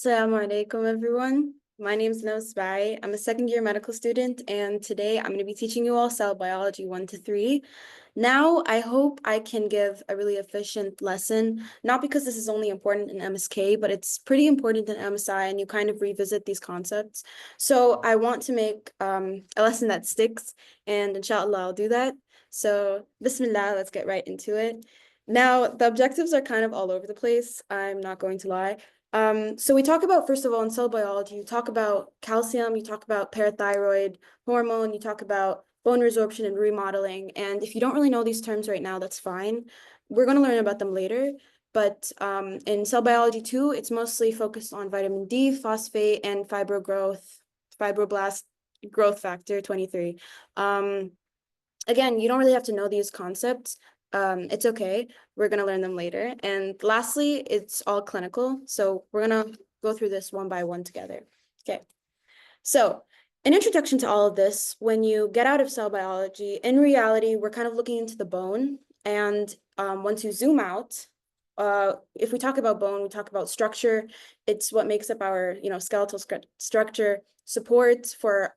Assalamu alaikum, everyone. My name is Sibai. I'm a second-year medical student, and today I'm going to be teaching you all cell biology 1 to 3. Now, I hope I can give a really efficient lesson, not because this is only important in MSK, but it's pretty important in MSI, and you kind of revisit these concepts. So I want to make a lesson that sticks, and inshallah, I'll do that. So, bismillah, let's get right into it. Now, the objectives are kind of all over the place. I'm not going to lie. So we talk about, first of all, in cell biology, you talk about calcium, you talk about parathyroid hormone, you talk about bone resorption and remodeling. And if you don't really know these terms right now, that's fine. We're going to learn about them later. But in cell biology too, it's mostly focused on vitamin D, phosphate, and fibroblast growth factor 23. Again, you don't really have to know these concepts. It's okay. We're going to learn them later. And lastly, it's all clinical. So we're going to go through this one by one together. Okay. So an introduction to all of this, when you get out of cell biology, in reality, we're kind of looking into the bone. And once you zoom out, if we talk about bone, we talk about structure. It's what makes up our, skeletal structure, support for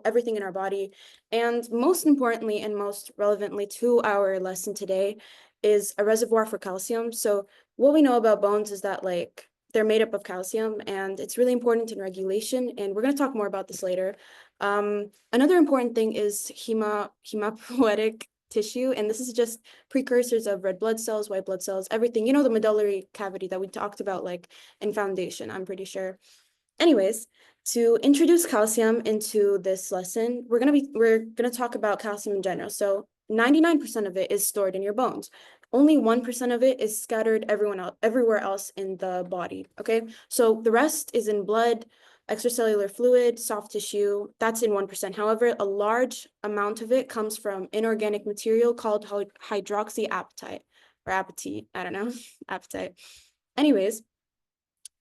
everything in our body. And most importantly, and most relevantly to our lesson today, is a reservoir for calcium. So what we know about bones is that they're made up of calcium, and it's really important in regulation. And we're going to talk more about this later. Another important thing is hematopoietic tissue, and this is just precursors of red blood cells, white blood cells, everything. The medullary cavity that we talked about in foundation, I'm pretty sure. Anyways, to introduce calcium into this lesson, we're gonna talk about calcium in general. So 99% of it is stored in your bones. Only 1% of it is scattered everywhere else in the body. Okay, so the rest is in blood, extracellular fluid, soft tissue. That's in 1%. However, a large amount of it comes from inorganic material called hydroxyapatite or apatite. I don't know, apatite. Anyways.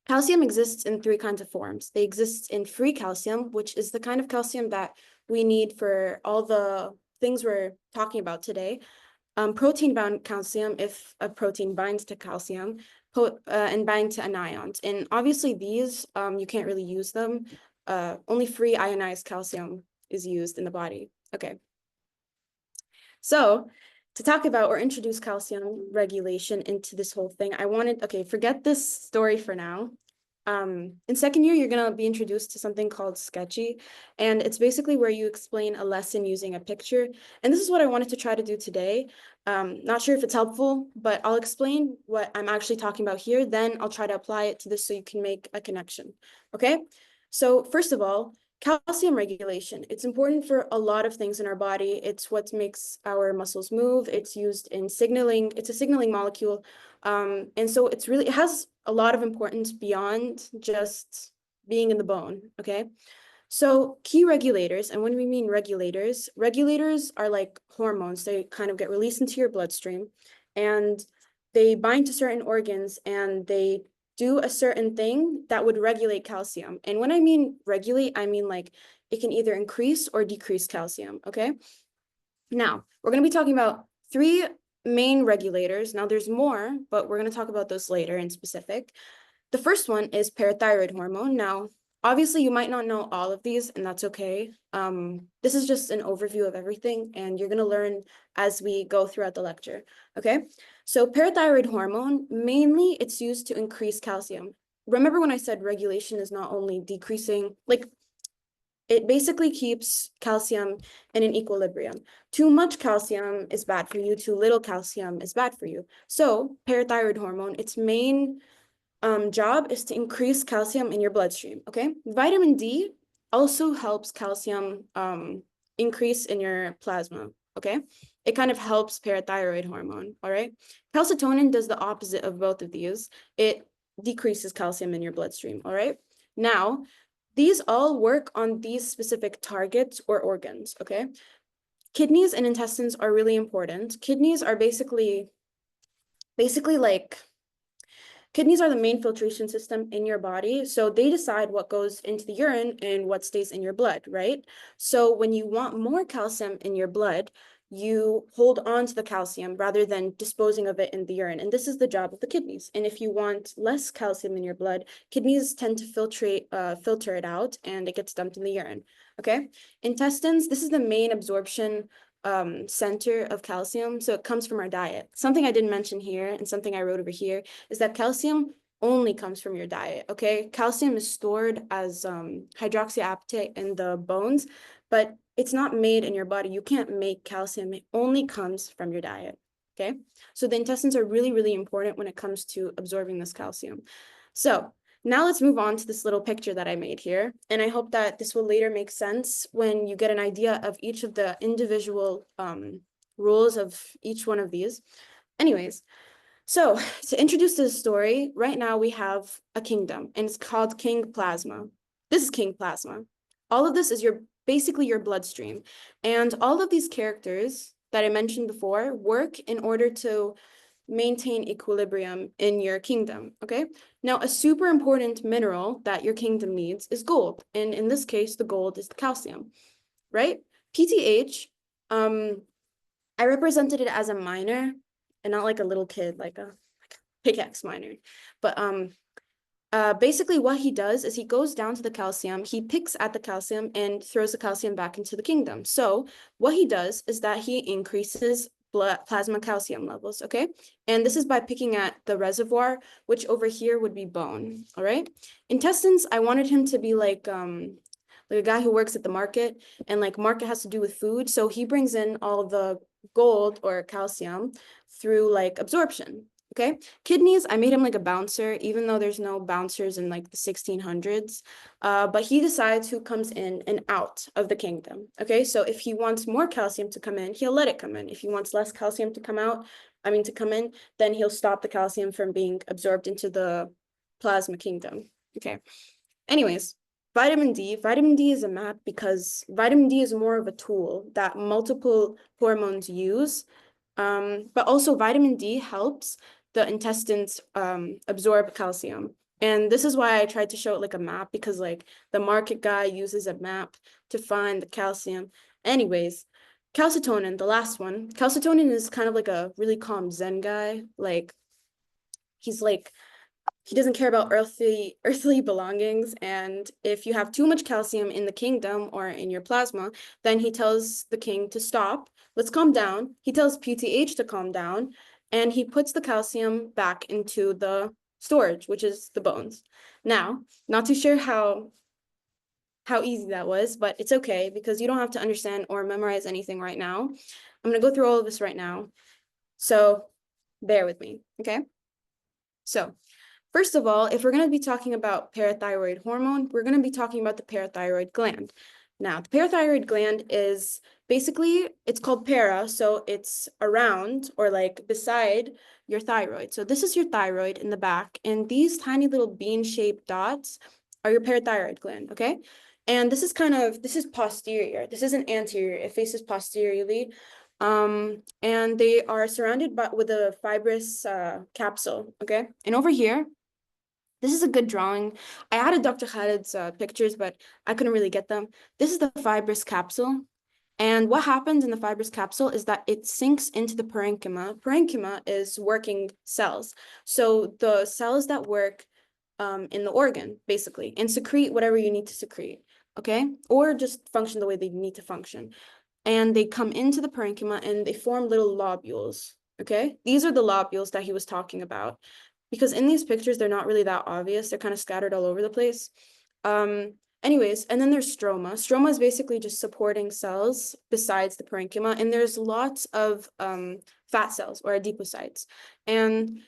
Calcium exists in 3 kinds of forms. They exist in free calcium, which is the kind of calcium that we need for all the things we're talking about today. Protein-bound calcium, if a protein binds to calcium, and bind to anions. And obviously these, you can't really use them. Only free ionized calcium is used in the body. Okay. So to talk about or introduce calcium regulation into this whole thing, forget this story for now. In second year, you're going to be introduced to something called Sketchy, and it's basically where you explain a lesson using a picture. And this is what I wanted to try to do today. Not sure if it's helpful, but I'll explain what I'm actually talking about here. Then I'll try to apply it to this so you can make a connection. Okay? So first of all, calcium regulation. It's important for a lot of things in our body. It's what makes our muscles move. It's used in signaling. It's a signaling molecule. And so it has a lot of importance beyond just being in the bone, okay? So key regulators, and when we mean regulators are like hormones. They kind of get released into your bloodstream, and they bind to certain organs, and they do a certain thing that would regulate calcium. And when I mean regulate, I mean it can either increase or decrease calcium, okay? Now, we're going to be talking about 3 main regulators. Now, there's more, but we're going to talk about those later in specific. The first one is parathyroid hormone. Now, obviously, you might not know all of these, and that's okay. This is just an overview of everything, and you're going to learn as we go throughout the lecture, okay? So parathyroid hormone, mainly it's used to increase calcium. Remember when I said regulation is not only decreasing, it basically keeps calcium in an equilibrium. Too much calcium is bad for you, too little calcium is bad for you. So parathyroid hormone, its main job is to increase calcium in your bloodstream, okay? Vitamin D also helps calcium increase in your plasma, okay? It kind of helps parathyroid hormone, all right? Calcitonin does the opposite of both of these. It decreases calcium in your bloodstream, all right? Now, these all work on these specific targets or organs, okay? Kidneys and intestines are really important. Kidneys are basically kidneys are the main filtration system in your body. So they decide what goes into the urine and what stays in your blood, right? So when you want more calcium in your blood, you hold on to the calcium rather than disposing of it in the urine. And this is the job of the kidneys. And if you want less calcium in your blood, kidneys tend to filter it out, and it gets dumped in the urine. Okay. Intestines, this is the main absorption center of calcium. So it comes from our diet. Something I didn't mention here and something I wrote over here is that calcium only comes from your diet. Okay. Calcium is stored as hydroxyapatite in the bones, but it's not made in your body. You can't make calcium. It only comes from your diet. Okay. So the intestines are really, really important when it comes to absorbing this calcium. So now let's move on to this little picture that I made here. And I hope that this will later make sense when you get an idea of each of the individual rules of each one of these. Anyways, so to introduce this story, right now we have a kingdom, and it's called King Plasma. This is King Plasma. All of this is basically your bloodstream. And all of these characters that I mentioned before work in order to maintain equilibrium in your kingdom, okay? Now, a super important mineral that your kingdom needs is gold. And in this case, the gold is the calcium, right? PTH, I represented it as a miner and not like a little kid, like a pickaxe miner. But basically what he does is he goes down to the calcium, he picks at the calcium and throws the calcium back into the kingdom. So what he does is that he increases plasma calcium levels, okay? And this is by picking at the reservoir, which over here would be bone, all right? Intestines, I wanted him to be like a guy who works at the market, and like market has to do with food. So he brings in all the gold or calcium through like absorption, okay? Kidneys, I made him like a bouncer, even though there's no bouncers in like the 1600s. But he decides who comes in and out of the kingdom, okay? So if he wants more calcium to come in, he'll let it come in. If he wants less calcium to come in, then he'll stop the calcium from being absorbed into the plasma kingdom, okay? Anyways, vitamin D is a map because vitamin D is more of a tool that multiple hormones use. But also vitamin D helps the intestines absorb calcium. And this is why I tried to show it like a map, because like the market guy uses a map to find the calcium. Anyways, calcitonin, the last one. Calcitonin is kind of like a really calm Zen guy. Like he's like, he doesn't care about earthly belongings. And if you have too much calcium in the kingdom or in your plasma, then he tells the king to stop. Let's calm down. He tells PTH to calm down, and he puts the calcium back into the storage, which is the bones. Now, not too sure how easy that was, but it's okay because you don't have to understand or memorize anything right now. I'm going to go through all of this right now. So bear with me, okay? So first of all, if we're going to be talking about parathyroid hormone, we're going to be talking about the parathyroid gland. Now, the parathyroid gland is basically, it's called para, so it's around or like beside your thyroid. So this is your thyroid in the back, and these tiny little bean-shaped dots are your parathyroid gland, okay? And this is posterior. This isn't anterior. It faces posteriorly. And they are surrounded with a fibrous capsule, okay? And over here, this is a good drawing. I added Dr. Khalid's pictures, but I couldn't really get them. This is the fibrous capsule. And what happens in the fibrous capsule is that it sinks into the parenchyma. Parenchyma is working cells. So the cells that work in the organ, basically, and secrete whatever you need to secrete, okay? Or just function the way they need to function. And they come into the parenchyma and they form little lobules, okay? These are the lobules that he was talking about, because in these pictures, they're not really that obvious. They're kind of scattered all over the place. Anyways, and then there's stroma. Stroma is basically just supporting cells besides the parenchyma, and there's lots of fat cells or adipocytes, and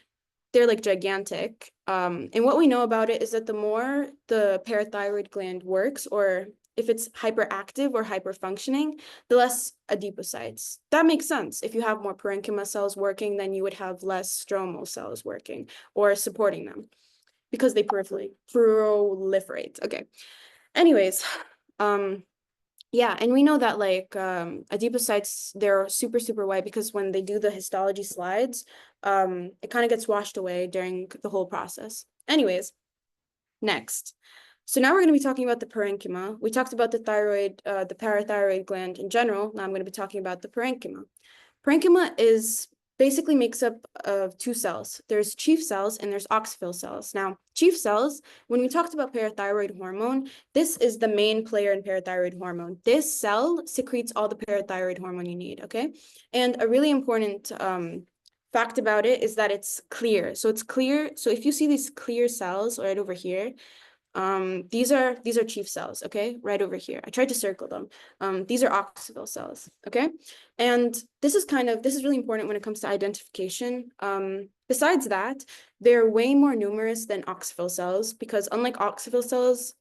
they're like gigantic. And what we know about it is that the more the parathyroid gland works, or if it's hyperactive or hyperfunctioning, the less adipocytes. That makes sense. If you have more parenchyma cells working, then you would have less stromal cells working or supporting them because they proliferate. Okay. Anyways, yeah, and we know that like adipocytes, they're super, super white because when they do the histology slides, it kind of gets washed away during the whole process. Anyways, next. So now we're going to be talking about the parenchyma. We talked about the thyroid, the parathyroid gland in general. Now I'm going to be talking about the parenchyma. Parenchyma basically makes up of two cells. There's chief cells and there's oxyphil cells. Now, chief cells, when we talked about parathyroid hormone, this is the main player in parathyroid hormone. This cell secretes all the parathyroid hormone you need, okay? And a really important fact about it is that it's clear. So it's clear. So if you see these clear cells right over here, these are chief cells, okay, right over here. I tried to circle them. These are oxyphil cells, okay, and this is really important when it comes to identification. Besides that, they're way more numerous than oxyphil cells because unlike oxyphil cells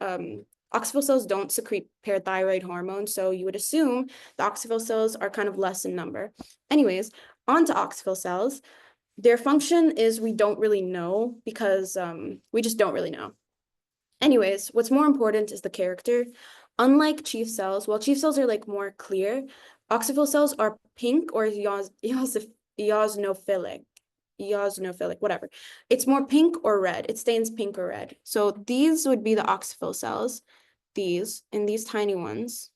don't secrete parathyroid hormone, so you would assume the oxyphil cells are kind of less in number. Anyways, on to oxyphil cells. Their function is we don't really know because we just don't really know. Anyways, what's more important is the character. Unlike chief cells, while chief cells are like more clear, oxyphil cells are pink or eosinophilic, whatever. It's more pink or red. It stains pink or red. So these would be the oxyphil cells, these tiny ones.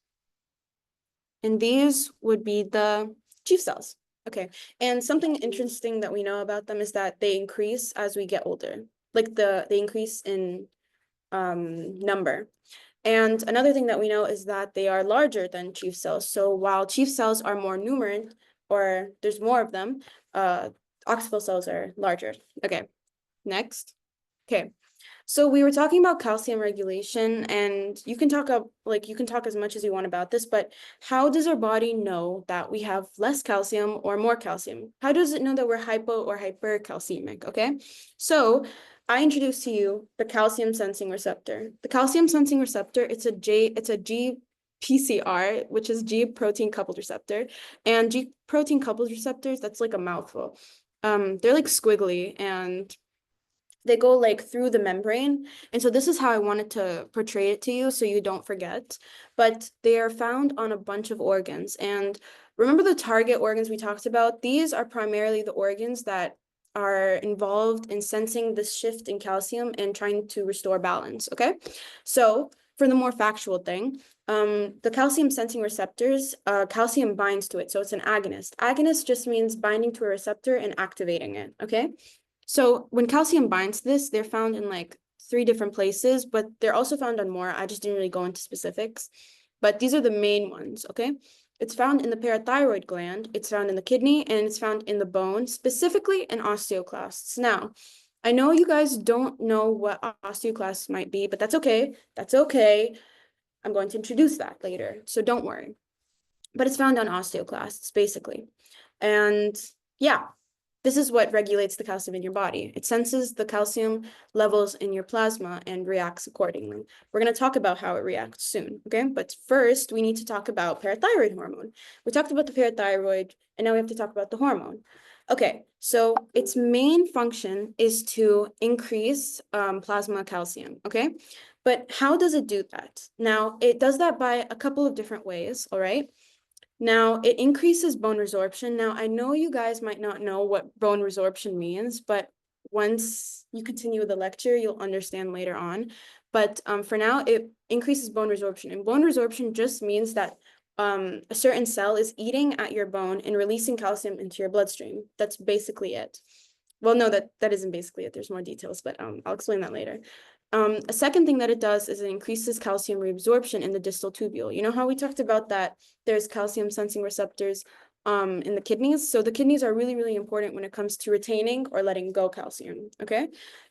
And these would be the chief cells. Okay. And something interesting that we know about them is that they increase as we get older. Like they increase in number. And another thing that we know is that they are larger than chief cells. So while chief cells are more numerate, or there's more of them, oxyphil cells are larger. Okay, next. Okay, so we were talking about calcium regulation, and you can talk as much as you want about this, but how does our body know that we have less calcium or more calcium? How does it know that we're hypo or hypercalcemic? Okay, so I introduced to you the calcium sensing receptor. The calcium sensing receptor, it's a GPCR, which is G protein coupled receptor. And G protein coupled receptors, that's like a mouthful. They're like squiggly and they go like through the membrane. And so this is how I wanted to portray it to you so you don't forget. But they are found on a bunch of organs. And remember the target organs we talked about? These are primarily the organs that are involved in sensing this shift in calcium and trying to restore balance, okay? So for the more factual thing, the calcium sensing receptors, calcium binds to it, so it's an agonist. Agonist just means binding to a receptor and activating it, okay? So when calcium binds to this, they're found in like 3 different places, but they're also found on more. I just didn't really go into specifics, but these are the main ones, okay? It's found in the parathyroid gland, it's found in the kidney, and it's found in the bone, specifically in osteoclasts. Now, I know you guys don't know what osteoclasts might be, but that's okay. That's okay. I'm going to introduce that later, so don't worry. But it's found on osteoclasts, basically. And yeah, this is what regulates the calcium in your body. It senses the calcium levels in your plasma and reacts accordingly. We're going to talk about how it reacts soon, okay? But first, we need to talk about parathyroid hormone. We talked about the parathyroid, and now we have to talk about the hormone. Okay, so its main function is to increase plasma calcium, okay? But how does it do that? Now, it does that by a couple of different ways, all right? Now, it increases bone resorption. Now, I know you guys might not know what bone resorption means, but once you continue the lecture, you'll understand later on. But for now, it increases bone resorption. And bone resorption just means that a certain cell is eating at your bone and releasing calcium into your bloodstream. That's basically it. Well, no, that isn't basically it. There's more details, but I'll explain that later. A second thing that it does is it increases calcium reabsorption in the distal tubule. You know how we talked about that there's calcium sensing receptors in the kidneys? So the kidneys are really, really important when it comes to retaining or letting go calcium, okay?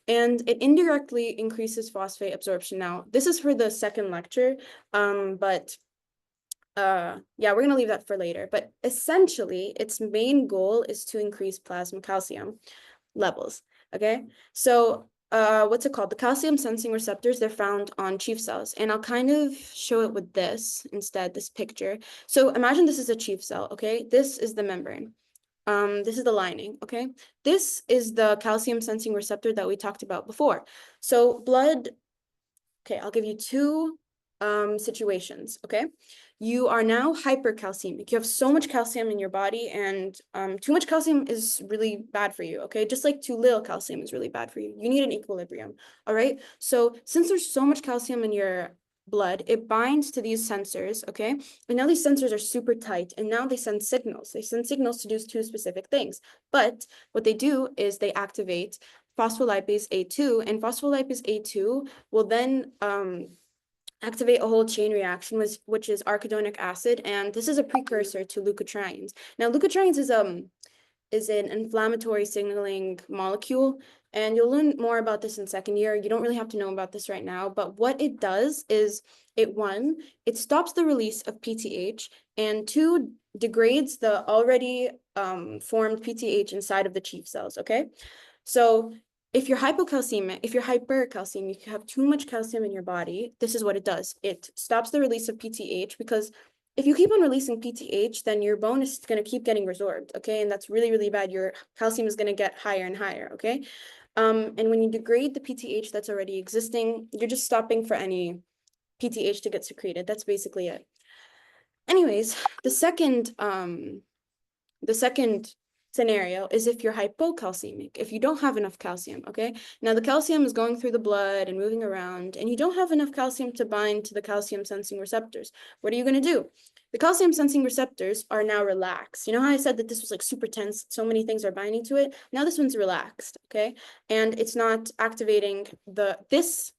And it indirectly increases phosphate absorption. Now, this is for the second lecture, but yeah, we're going to leave that for later. But essentially, its main goal is to increase plasma calcium levels, okay? So what's it called? The calcium sensing receptors, they're found on chief cells. And I'll kind of show it with this instead, this picture. So imagine this is a chief cell, okay? This is the membrane. This is the lining, okay? This is the calcium sensing receptor that we talked about before. So blood, okay, I'll give you 2 situations, okay? You are now hypercalcemic. You have so much calcium in your body, and too much calcium is really bad for you, okay? Just like too little calcium is really bad for you. You need an equilibrium, all right? So since there's so much calcium in your blood, it binds to these sensors, okay? And now these sensors are super tight, and now they send signals. They send signals to do two specific things. But what they do is they activate phospholipase A2, and phospholipase A2 will then activate a whole chain reaction, which is arachidonic acid, and this is a precursor to leukotrienes. Now, leukotrienes is an inflammatory signaling molecule, and you'll learn more about this in second year. You don't really have to know about this right now, but what it does is it stops the release of PTH, and two, degrades the already formed PTH inside of the chief cells, okay? So if you're hypercalcemic, you have too much calcium in your body, this is what it does. It stops the release of PTH, because if you keep on releasing PTH, then your bone is going to keep getting resorbed, okay? And that's really, really bad. Your calcium is going to get higher and higher, okay? And when you degrade the PTH that's already existing, you're just stopping for any PTH to get secreted. That's basically it. Anyways, the second scenario is if you're hypocalcemic, if you don't have enough calcium, okay? Now the calcium is going through the blood and moving around, and you don't have enough calcium to bind to the calcium sensing receptors. What are you going to do? The calcium sensing receptors are now relaxed. You know how I said that this was like super tense, so many things are binding to it? Now this one's relaxed, okay? And it's not activating this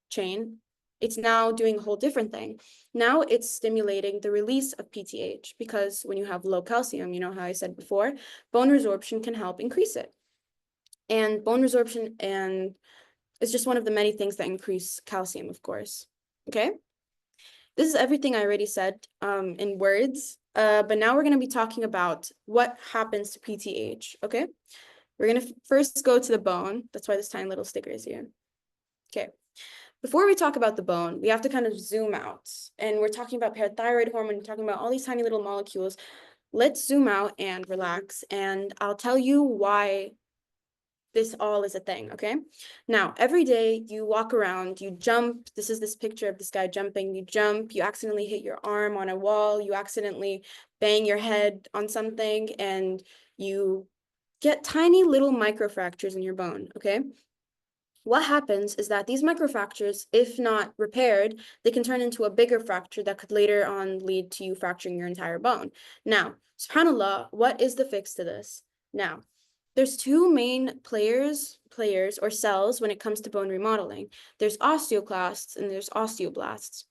chain. It's now doing a whole different thing. Now it's stimulating the release of PTH, because when you have low calcium, you know how I said before, bone resorption can help increase it. And bone resorption is just one of the many things that increase calcium, of course. Okay? This is everything I already said in words, but now we're going to be talking about what happens to PTH, okay? We're going to first go to the bone. That's why this tiny little sticker is here. Okay. Before we talk about the bone, we have to kind of zoom out. And we're talking about parathyroid hormone, we're talking about all these tiny little molecules. Let's zoom out and relax, and I'll tell you why this all is a thing, okay? Now, every day you walk around, you jump. This is this picture of this guy jumping. You jump, you accidentally hit your arm on a wall, you accidentally bang your head on something, and you get tiny little microfractures in your bone, okay? What happens is that these microfractures, if not repaired, they can turn into a bigger fracture that could later on lead to you fracturing your entire bone. Now, subhanAllah, what is the fix to this? Now, there's two main players or cells when it comes to bone remodeling. There's osteoclasts and there's osteoblasts.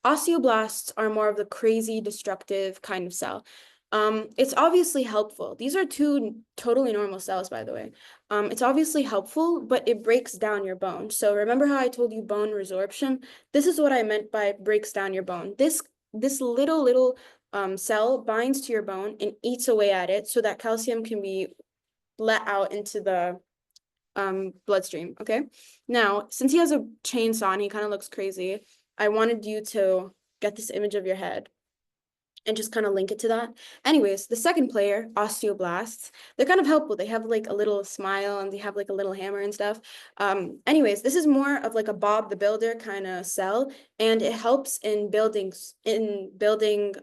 Osteoblasts are more of the crazy, destructive kind of cell. It's obviously helpful. These are two totally normal cells, by the way. It's obviously helpful, but it breaks down your bone. So remember how I told you bone resorption? This is what I meant by breaks down your bone. This little cell binds to your bone and eats away at it so that calcium can be let out into the bloodstream, okay? Now, since he has a chainsaw and he kind of looks crazy, I wanted you to get this image of your head and just kind of link it to that. Anyways, the second player, osteoblasts, they're kind of helpful. They have like a little smile and they have like a little hammer and stuff. Anyways, this is more of like a Bob the Builder kind of cell, and it helps in building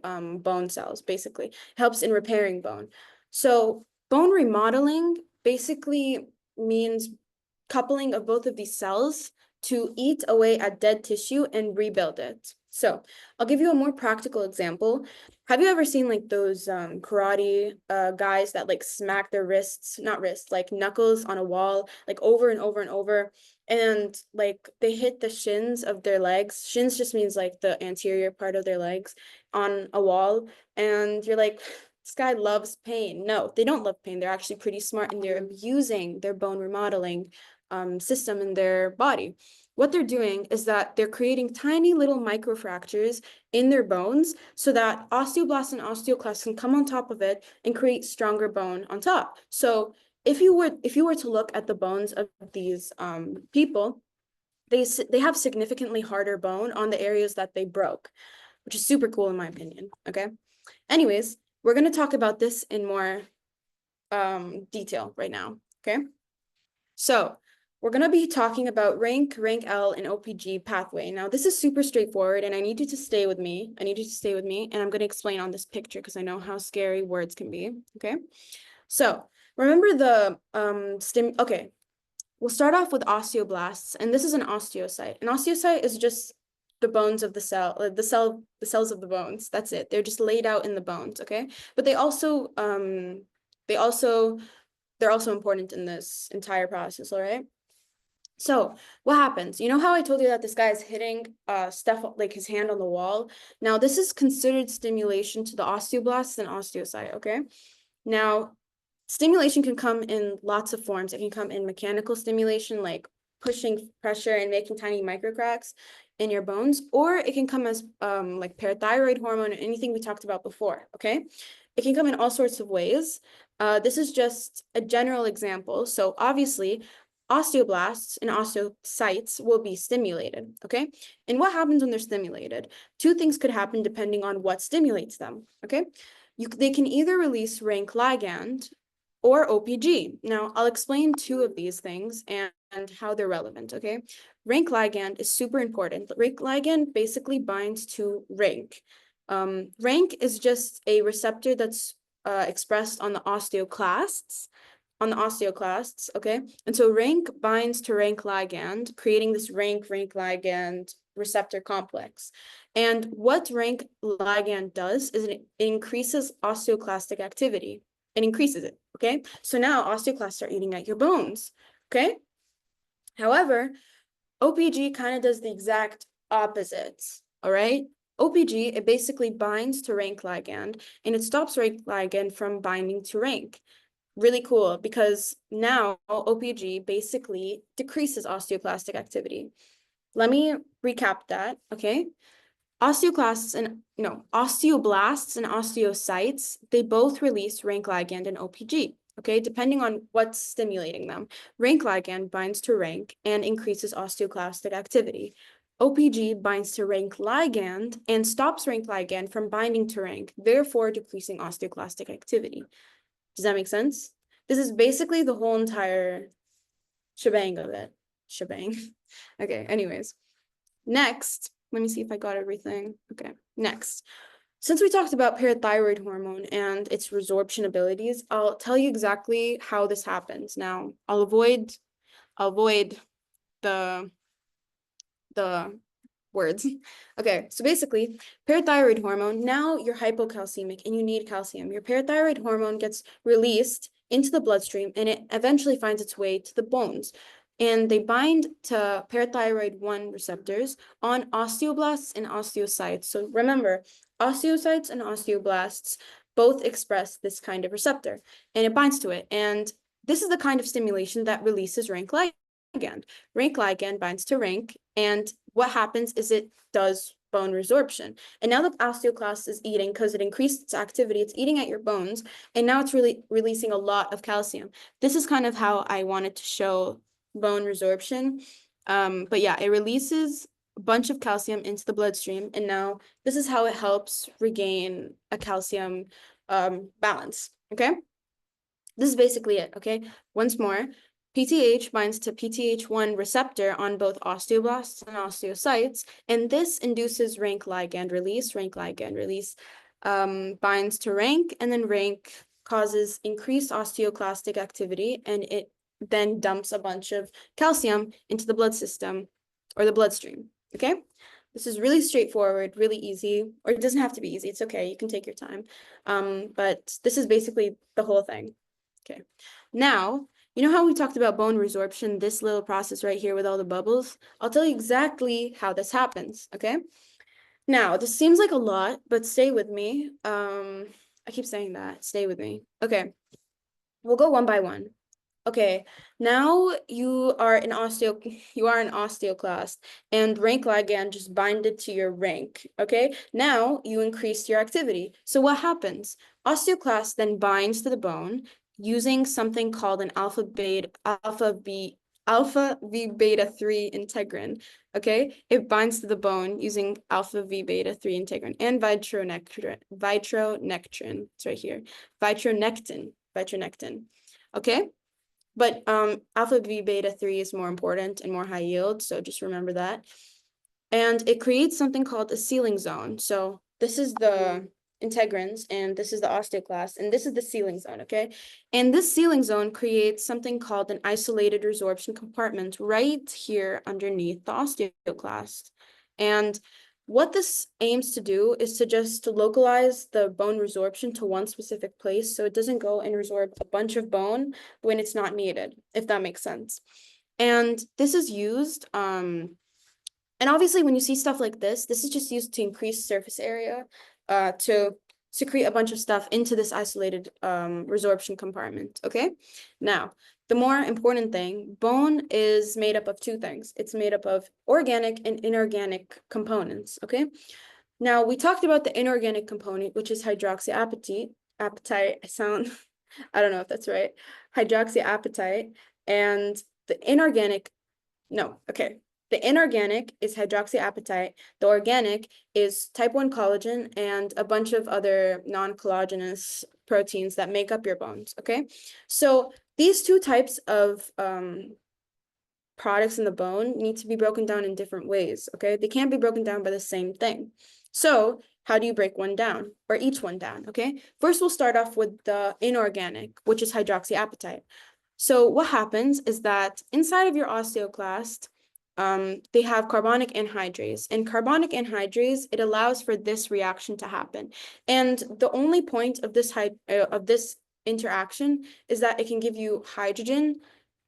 bone cells, basically. It helps in repairing bone. So bone remodeling basically means coupling of both of these cells to eat away at dead tissue and rebuild it. So I'll give you a more practical example. Have you ever seen like those karate guys that like smack their like knuckles on a wall, like over and over and over, and like they hit the shins of their legs? Shins just means like the anterior part of their legs on a wall, and you're like, this guy loves pain. No, they don't love pain. They're actually pretty smart, and they're abusing their bone remodeling system in their body. What they're doing is that they're creating tiny little microfractures in their bones so that osteoblasts and osteoclasts can come on top of it and create stronger bone on top. So if you were to look at the bones of these people, they have significantly harder bone on the areas that they broke, which is super cool in my opinion, okay? Anyways, we're going to talk about this in more detail right now, okay? So we're going to be talking about RANKL, and OPG pathway. Now, this is super straightforward, and I need you to stay with me. And I'm going to explain on this picture because I know how scary words can be, okay? So, remember the okay, we'll start off with osteoblasts, and this is an osteocyte. An osteocyte is just the bones of the cell, the cells of the bones. That's it. They're just laid out in the bones, okay? But they're also important in this entire process, all right? So what happens? You know how I told you that this guy is hitting stuff like his hand on the wall? Now, this is considered stimulation to the osteoblasts and osteocyte, okay? Now, stimulation can come in lots of forms. It can come in mechanical stimulation, like pushing pressure and making tiny microcracks in your bones, or it can come as like parathyroid hormone or anything we talked about before, okay? It can come in all sorts of ways. This is just a general example. So obviously, osteoblasts and osteocytes will be stimulated, okay? And what happens when they're stimulated? Two things could happen depending on what stimulates them, okay? They can either release rank ligand or OPG. Now, I'll explain two of these things and how they're relevant, okay? Rank ligand is super important. Rank ligand basically binds to rank. Rank is just a receptor that's expressed on the osteoclasts, okay? And so rank binds to rank ligand, creating this rank ligand receptor complex. And what rank ligand does is it increases osteoclastic activity. It increases it, okay? So now osteoclasts are eating at your bones, okay? However, OPG kind of does the exact opposite, all right? OPG, it basically binds to rank ligand, and it stops rank ligand from binding to rank. Really cool, because now OPG basically decreases osteoclastic activity. Let me recap that, okay? Osteoblasts and osteocytes, they both release rank ligand and OPG, okay, depending on what's stimulating them. Rank ligand binds to rank and increases osteoclastic activity. OPG binds to rank ligand and stops rank ligand from binding to rank, therefore decreasing osteoclastic activity. Does that make sense? This is basically the whole entire shebang of it. Shebang. Okay, anyways. Next, let me see if I got everything. Okay, next. Since we talked about parathyroid hormone and its resorption abilities, I'll tell you exactly how this happens. Now, I'll avoid the words. Okay, so basically, parathyroid hormone, now you're hypocalcemic and you need calcium. Your parathyroid hormone gets released into the bloodstream and it eventually finds its way to the bones. And they bind to parathyroid 1 receptors on osteoblasts and osteocytes. So remember, osteocytes and osteoblasts both express this kind of receptor and it binds to it. And this is the kind of stimulation that releases rank ligand. Rank ligand binds to rank, and what happens is it does bone resorption. And now the osteoclast is eating, because it increased its activity, it's eating at your bones, and now it's really releasing a lot of calcium. This is kind of how I wanted to show bone resorption. But yeah, it releases a bunch of calcium into the bloodstream, and now this is how it helps regain a calcium balance, okay? This is basically it, okay? Once more, PTH binds to PTH1 receptor on both osteoblasts and osteocytes, and this induces rank ligand release. Binds to rank, and then rank causes increased osteoclastic activity, and it then dumps a bunch of calcium into the blood system or the bloodstream, okay? This is really straightforward, really easy, or it doesn't have to be easy. It's okay, you can take your time. But this is basically the whole thing. Okay, now, you know how we talked about bone resorption, this little process right here with all the bubbles? I'll tell you exactly how this happens, okay? Now, this seems like a lot, but stay with me. I keep saying that, stay with me. Okay, we'll go one by one. Okay, now you are an osteoclast, and rank ligand just binded to your rank, okay? Now you increased your activity. So what happens? Osteoclast then binds to the bone using something called an alpha V beta 3 integrin, okay? It binds to the bone using alpha V beta 3 integrin and vitronectin, it's right here, vitronectin, okay? but alpha V beta 3 is more important and more high yield, so just remember that. And it creates something called a sealing zone. So this is the integrins, and this is the osteoclast, and this is the sealing zone, okay? And this sealing zone creates something called an isolated resorption compartment right here underneath the osteoclast. And what this aims to do is to just localize the bone resorption to one specific place, so it doesn't go and resorb a bunch of bone when it's not needed, if that makes sense. And this is used, and obviously when you see stuff like this is just used to increase surface area, to secrete a bunch of stuff into this isolated resorption compartment, okay? Now, the more important thing, bone is made up of two things. It's made up of organic and inorganic components, okay? Now, we talked about the inorganic component, which is hydroxyapatite. I sound, I don't know if that's right. Hydroxyapatite. And the inorganic, no, okay. The inorganic is hydroxyapatite. The organic is type 1 collagen and a bunch of other non-collagenous proteins that make up your bones, okay? So these two types of products in the bone need to be broken down in different ways, okay? They can't be broken down by the same thing. So how do you break one down, or each one down, okay? First, we'll start off with the inorganic, which is hydroxyapatite. So what happens is that inside of your osteoclast, they have carbonic anhydrase. And carbonic anhydrase, it allows for this reaction to happen. And the only point of this interaction is that it can give you hydrogen.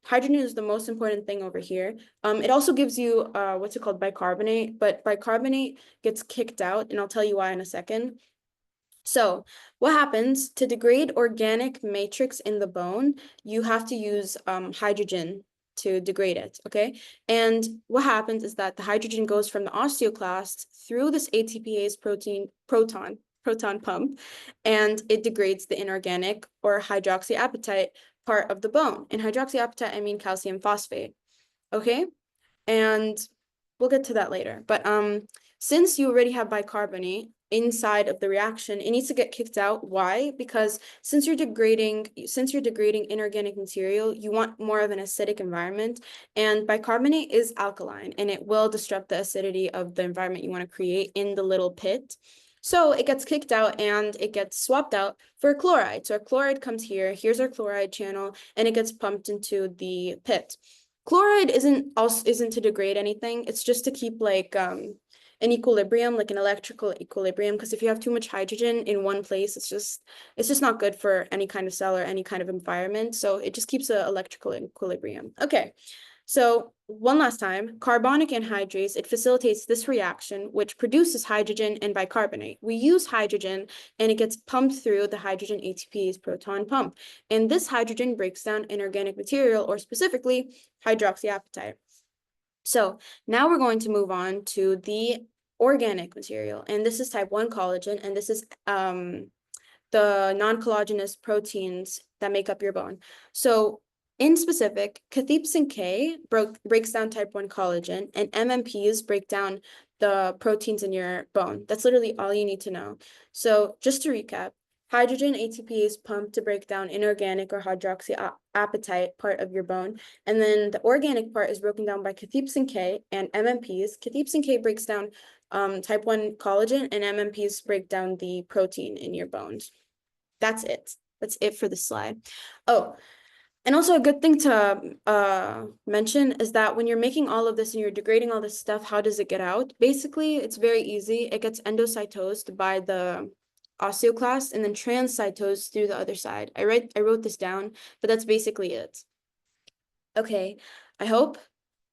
Hydrogen is the most important thing over here. It also gives you what's it called, bicarbonate, but bicarbonate gets kicked out, and I'll tell you why in a second. So what happens to degrade organic matrix in the bone, you have to use hydrogen to degrade it, okay? And what happens is that the hydrogen goes from the osteoclast through this ATPase proton pump, and it degrades the inorganic or hydroxyapatite part of the bone. And hydroxyapatite, I mean calcium phosphate, okay? And we'll get to that later. But since you already have bicarbonate inside of the reaction, it needs to get kicked out. Why? Because since you're degrading inorganic material, you want more of an acidic environment, and bicarbonate is alkaline, and it will disrupt the acidity of the environment you want to create in the little pit. So it gets kicked out and it gets swapped out for chloride. So our chloride comes here, here's our chloride channel, and it gets pumped into the pit. Chloride isn't to degrade anything. It's just to keep like an equilibrium, like an electrical equilibrium. Because if you have too much hydrogen in one place, it's just not good for any kind of cell or any kind of environment. So it just keeps an electrical equilibrium. Okay. So one last time, carbonic anhydrase, it facilitates this reaction, which produces hydrogen and bicarbonate. We use hydrogen and it gets pumped through the hydrogen ATPase proton pump. And this hydrogen breaks down inorganic material, or specifically hydroxyapatite. So now we're going to move on to the organic material. And this is type 1 collagen, and this is the non-collagenous proteins that make up your bone. So in specific, cathepsin K breaks down type 1 collagen, and MMPs break down the proteins in your bone. That's literally all you need to know. So just to recap, hydrogen ATPase pumped to break down inorganic or hydroxyapatite part of your bone. And then the organic part is broken down by cathepsin K and MMPs. Cathepsin K breaks down type 1 collagen, and MMPs break down the protein in your bones. That's it. That's it for the slide. Oh, and also a good thing to mention is that when you're making all of this and you're degrading all this stuff, how does it get out? Basically, it's very easy. It gets endocytosed by the osteoclast and then transcytosed through the other side. I wrote this down, but that's basically it. Okay, I hope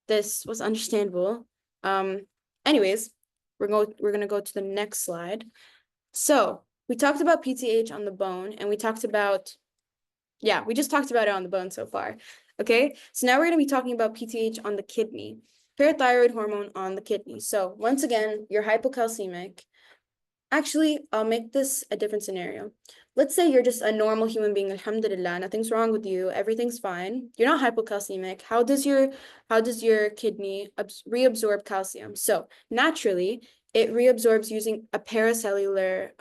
this was understandable. Anyways, we're gonna go to the next slide. So we talked about PTH on the bone, and we talked about, yeah, we just talked about it on the bone so far. Okay, so now we're going to be talking about PTH on the kidney, parathyroid hormone on the kidney. So once again, you're hypocalcemic. Actually, I'll make this a different scenario. Let's say you're just a normal human being, alhamdulillah, nothing's wrong with you, everything's fine. You're not hypocalcemic. How does your kidney reabsorb calcium? So naturally, it reabsorbs using a paracellular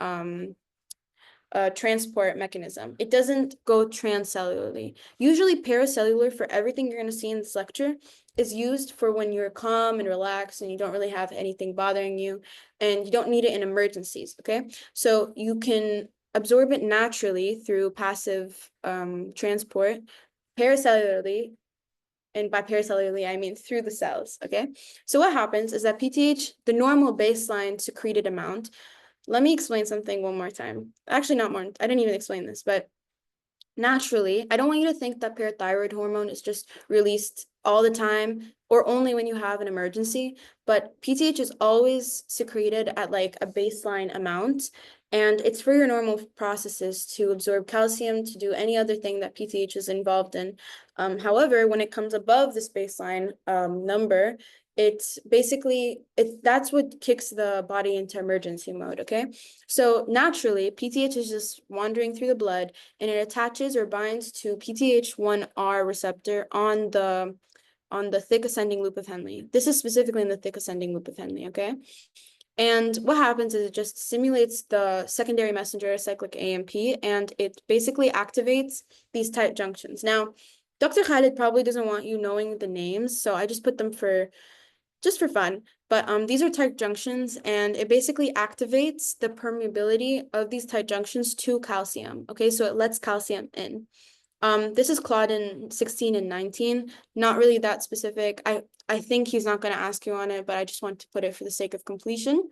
transport mechanism. It doesn't go transcellularly. Usually paracellular, for everything you're going to see in this lecture, is used for when you're calm and relaxed and you don't really have anything bothering you, and you don't need it in emergencies, okay? So you can absorb it naturally through passive transport paracellularly. And by paracellularly, I mean through the cells, okay? So what happens is that PTH, the normal baseline secreted amount, let me explain something one more time. Actually, not more, I didn't even explain this, but naturally, I don't want you to think that parathyroid hormone is just released all the time or only when you have an emergency, but PTH is always secreted at like a baseline amount, and it's for your normal processes to absorb calcium, to do any other thing that PTH is involved in. However, when it comes above this baseline number, it's basically, that's what kicks the body into emergency mode, okay? So naturally, PTH is just wandering through the blood, and it attaches or binds to PTH1R receptor on the thick ascending loop of Henle. This is specifically in the thick ascending loop of Henle, okay? And what happens is it just stimulates the secondary messenger cyclic AMP, and it basically activates these tight junctions. Now, Dr. Khalid probably doesn't want you knowing the names, so I just put them just for fun. But these are tight junctions, and it basically activates the permeability of these tight junctions to calcium. Okay, so it lets calcium in. This is Claudin 16 and 19. Not really that specific. I think he's not going to ask you on it, but I just want to put it for the sake of completion.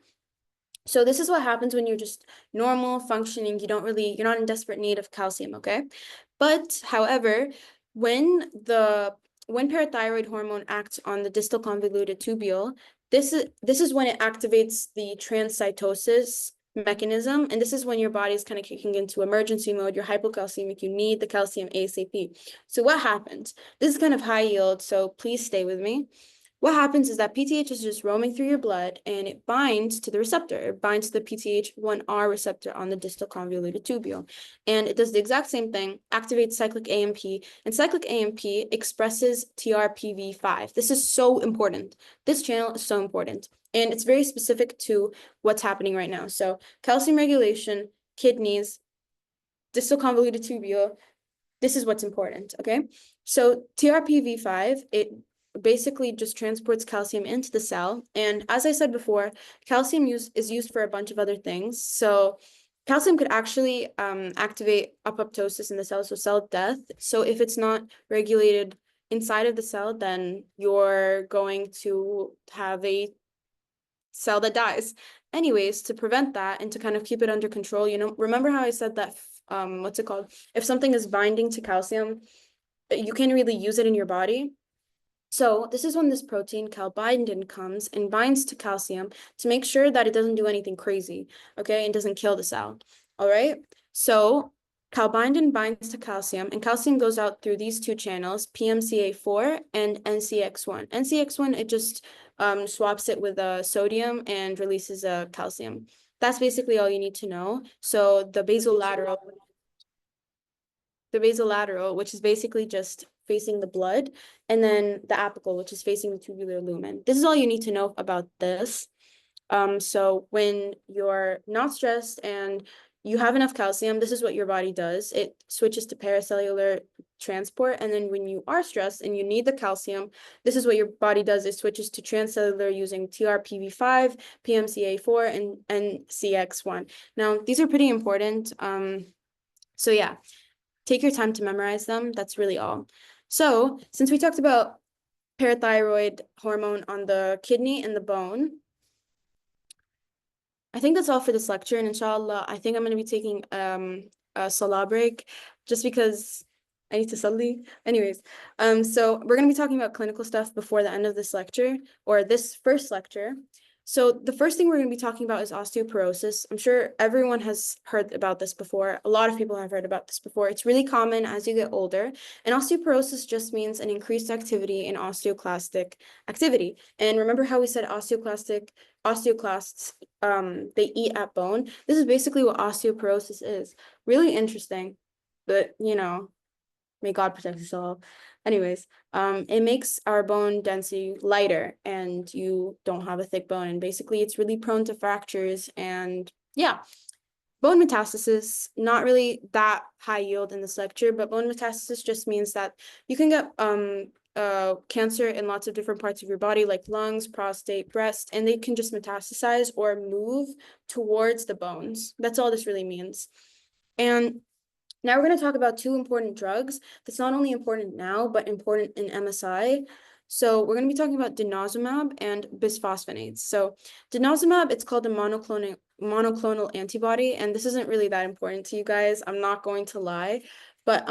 So this is what happens when you're just normal functioning. You're not in desperate need of calcium, okay? But however, when parathyroid hormone acts on the distal convoluted tubule, this is when it activates the transcytosis mechanism, and this is when your body is kind of kicking into emergency mode. You're hypocalcemic, you need the calcium ASAP. So what happens? This is kind of high yield, so please stay with me. What happens is that PTH is just roaming through your blood, and it binds to the receptor. It binds to the PTH1R receptor on the distal convoluted tubule. And it does the exact same thing, activates cyclic AMP, and cyclic AMP expresses TRPV5. This is so important. This channel is so important, and it's very specific to what's happening right now. So calcium regulation, kidneys, distal convoluted tubule, this is what's important, okay? So TRPV5, it basically just transports calcium into the cell. And as I said before, calcium is used for a bunch of other things. So calcium could actually activate apoptosis in the cell, so cell death. So if it's not regulated inside of the cell, then you're going to have a cell that dies. Anyways, to prevent that and to kind of keep it under control, remember how I said that, what's it called? If something is binding to calcium, you can't really use it in your body. So this is when this protein calbindin comes and binds to calcium to make sure that it doesn't do anything crazy, okay, and doesn't kill the cell, all right? So calbindin binds to calcium, and calcium goes out through these two channels, PMCA4 and NCX1. NCX1, it just swaps it with sodium and releases calcium. That's basically all you need to know. So the basolateral, which is basically just facing the blood, and then the apical, which is facing the tubular lumen. This is all you need to know about this. So when you're not stressed and you have enough calcium, this is what your body does. It switches to paracellular transport. And then when you are stressed and you need the calcium, this is what your body does. It switches to transcellular using TRPV5, PMCA4, and CX1. Now, these are pretty important. So yeah, take your time to memorize them. That's really all. So since we talked about parathyroid hormone on the kidney and the bone, I think that's all for this lecture. And inshallah, I think I'm going to be taking a salah break just because I need to salli. Anyways, so we're going to be talking about clinical stuff before the end of this lecture, or this first lecture. So the first thing we're going to be talking about is osteoporosis. I'm sure everyone has heard about this before. A lot of people have heard about this before. It's really common as you get older. And osteoporosis just means an increased activity in osteoclastic activity. And remember how we said osteoclasts, they eat at bone? This is basically what osteoporosis is. Really interesting, but may God protect us all. Anyways, it makes our bone density lighter, and you don't have a thick bone, and basically it's really prone to fractures. And yeah, Bone metastasis, not really that high yield in this lecture, but bone metastasis just means that you can get cancer in lots of different parts of your body, like lungs, prostate, breast, and they can just metastasize or move towards the bones. That's all this really means. And now we're going to talk about two important drugs that's not only important now, but important in MSI. So we're going to be talking about denosumab and bisphosphonates. So denosumab, it's called a monoclonal antibody, and this isn't really that important to you guys. I'm not going to lie, but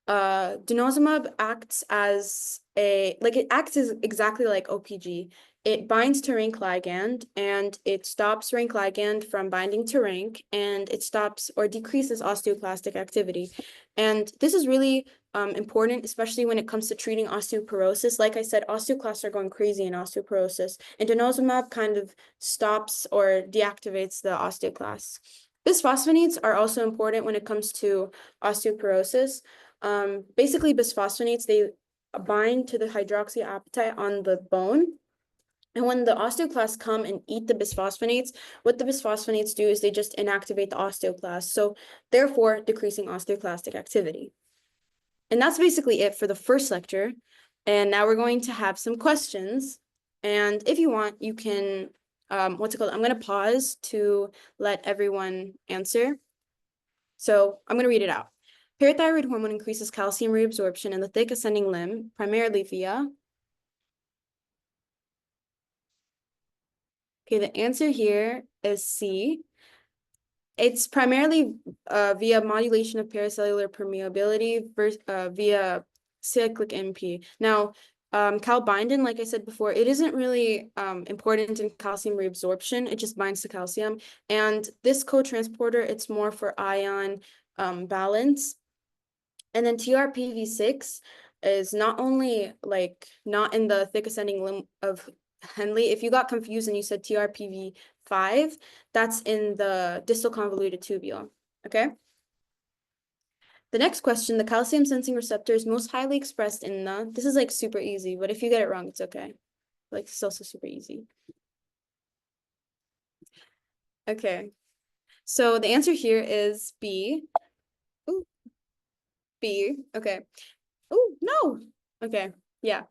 denosumab acts as it acts as exactly like OPG. It binds to RANK ligand and it stops RANK ligand from binding to RANK, and it stops or decreases osteoclastic activity. And this is really important, especially when it comes to treating osteoporosis. Like I said, osteoclasts are going crazy in osteoporosis, and denosumab kind of stops or deactivates the osteoclasts. Bisphosphonates are also important when it comes to osteoporosis. Basically, bisphosphonates, they bind to the hydroxyapatite on the bone. And when the osteoclasts come and eat the bisphosphonates, what the bisphosphonates do is they just inactivate the osteoclast, so therefore decreasing osteoclastic activity. And that's basically it for the first lecture. And now we're going to have some questions. And if you want, you can, I'm going to pause to let everyone answer. So I'm going to read it out. Parathyroid hormone increases calcium reabsorption in the thick ascending limb, primarily via. Okay, the answer here is C. It's primarily via modulation of paracellular permeability via cyclic MP. Now, calbindin, like I said before, it isn't really important in calcium reabsorption. It just binds to calcium. And this co-transporter, it's more for ion balance. And then TRPV6 is not only not in the thick ascending limb of Henle. If you got confused and you said TRPV5, that's in the distal convoluted tubule. Okay. The next question, the calcium sensing receptor is most highly expressed in the, this is like super easy, but if you get it wrong, it's okay. Like it's also super easy. Okay. So the answer here is B. Ooh. B. Okay. Oh, no. Okay. Yeah.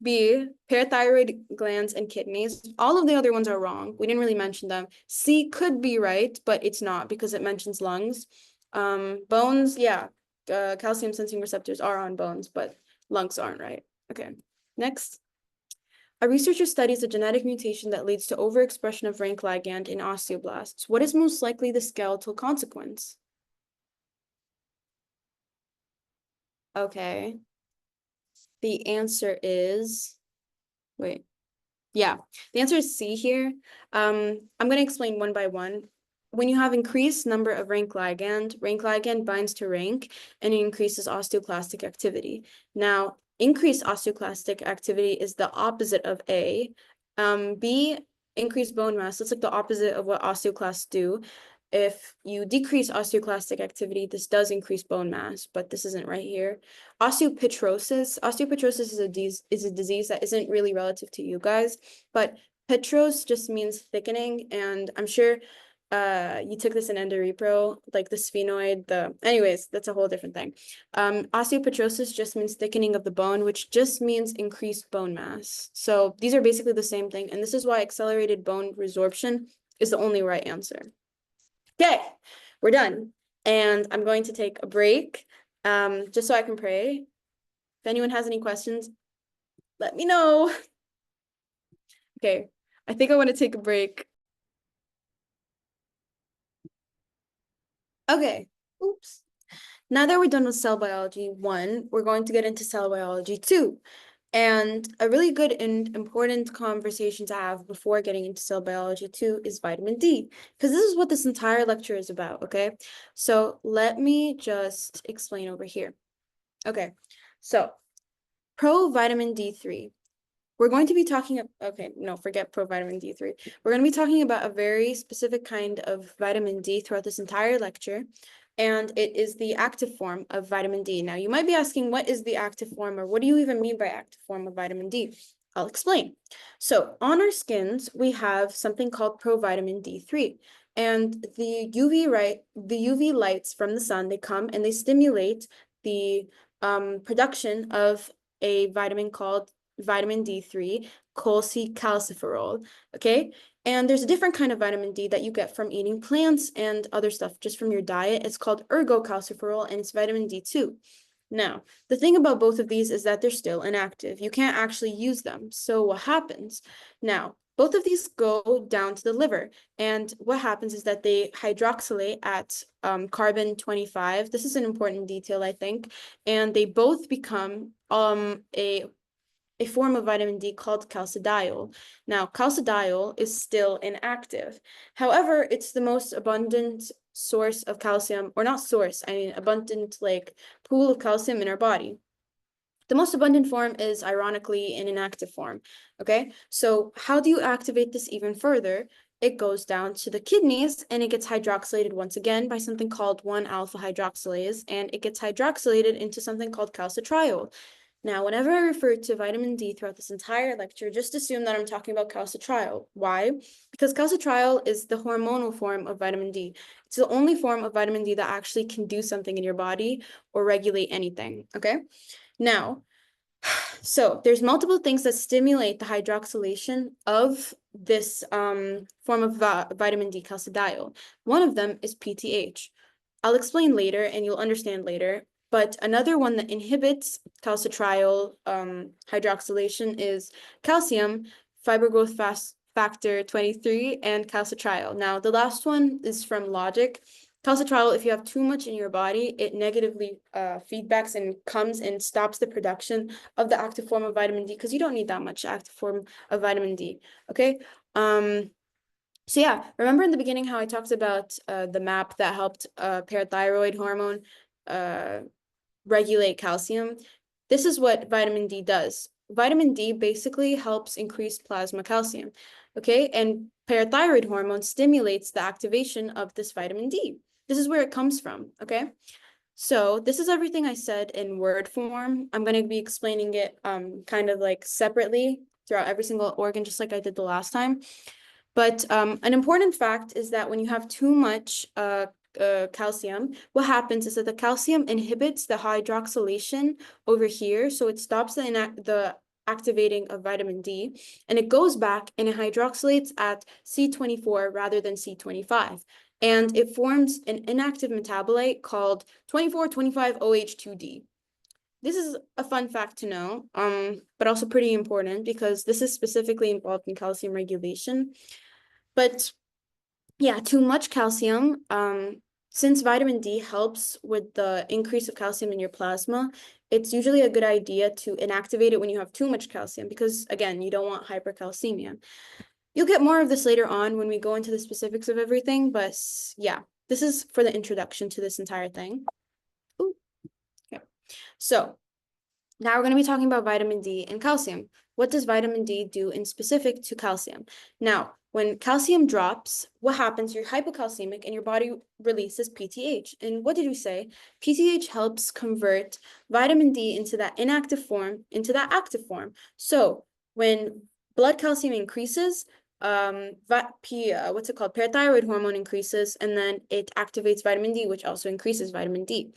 B, parathyroid glands and kidneys. All of the other ones are wrong. We didn't really mention them. C could be right, but it's not because it mentions lungs. Bones, yeah. Calcium sensing receptors are on bones, but lungs aren't right. Okay. Next. A researcher studies a genetic mutation that leads to overexpression of RANK ligand in osteoblasts. What is most likely the skeletal consequence? Okay. The answer is, wait, yeah, the answer is C here. I'm going to explain one by one. When you have increased number of RANK ligand binds to RANK and it increases osteoclastic activity. Now, increased osteoclastic activity is the opposite of A. B, increased bone mass. That's like the opposite of what osteoclasts do. If you decrease osteoclastic activity, this does increase bone mass, but this isn't right here. Osteopetrosis is a disease that isn't really relative to you guys, but petros just means thickening, and I'm sure you took this in endorepro, like the sphenoid, anyways, that's a whole different thing. Osteopetrosis just means thickening of the bone, which just means increased bone mass. So these are basically the same thing, and this is why accelerated bone resorption is the only right answer. Okay, we're done. And I'm going to take a break just so I can pray. If anyone has any questions, let me know. Okay, I think I want to take a break. Okay, oops. Now that we're done with cell biology 1, we're going to get into cell biology 2. And a really good and important conversation to have before getting into cell biology 2 is vitamin D, because this is what this entire lecture is about, okay? So let me just explain over here. Okay, so provitamin D3. We're going to be talking, okay, no, forget provitamin D3. We're going to be talking about a very specific kind of vitamin D throughout this entire lecture, and it is the active form of vitamin D. Now, you might be asking, what is the active form, or what do you even mean by active form of vitamin D? I'll explain. So, on our skins, we have something called provitamin D3, And the UV lights from the sun, they come and they stimulate the production of a vitamin called vitamin D3, cholecalciferol, okay? And there's a different kind of vitamin D that you get from eating plants and other stuff just from your diet. It's called ergocalciferol, and it's vitamin D2. Now, the thing about both of these is that they're still inactive. You can't actually use them. So what happens? Now, both of these go down to the liver. And what happens is that they hydroxylate at carbon 25. This is an important detail, I think. And they both become a form of vitamin D called calcidiol. Now, calcidiol is still inactive. However, it's the most abundant source of calcium, or not source, I mean abundant like pool of calcium in our body. The most abundant form is ironically in inactive form, okay? So how do you activate this even further? It goes down to the kidneys and it gets hydroxylated once again by something called 1-alpha hydroxylase, and it gets hydroxylated into something called calcitriol. Now, whenever I refer to vitamin D throughout this entire lecture, just assume that I'm talking about calcitriol. Why? Because calcitriol is the hormonal form of vitamin D. It's the only form of vitamin D that actually can do something in your body or regulate anything, okay? Now, so there's multiple things that stimulate the hydroxylation of this form of vitamin D, calcidiol. One of them is PTH. I'll explain later and you'll understand later. But another one that inhibits calcitriol hydroxylation is calcium, fiber growth factor 23, and calcitriol. Now, the last one is from logic. Calcitriol, if you have too much in your body, it negatively feedbacks and comes and stops the production of the active form of vitamin D because you don't need that much active form of vitamin D, okay? So yeah, remember in the beginning how I talked about the map that helped parathyroid hormone regulate calcium? This is what vitamin D does. Vitamin D basically helps increase plasma calcium, okay? And parathyroid hormone stimulates the activation of this vitamin D. This is where it comes from, okay? So this is everything I said in word form. I'm going to be explaining it kind of like separately throughout every single organ, just like I did the last time. But an important fact is that when you have too much calcium, what happens is that the calcium inhibits the hydroxylation over here. So it stops the activating of vitamin D, and it goes back and it hydroxylates at C24 rather than C25. And it forms an inactive metabolite called 24,25-OH2D. This is a fun fact to know, but also pretty important because this is specifically involved in calcium regulation. But yeah, too much calcium, since vitamin D helps with the increase of calcium in your plasma, it's usually a good idea to inactivate it when you have too much calcium because, again, you don't want hypercalcemia. You'll get more of this later on when we go into the specifics of everything, but yeah, this is for the introduction to this entire thing. Ooh. Okay. So now we're going to be talking about vitamin D and calcium. What does vitamin D do in specific to calcium? Now, when calcium drops, what happens? You're hypocalcemic and your body releases PTH. And what did we say? PTH helps convert vitamin D into that inactive form into that active form. So when blood calcium increases, what's it called? Parathyroid hormone increases, and then it activates vitamin D, which also increases vitamin D.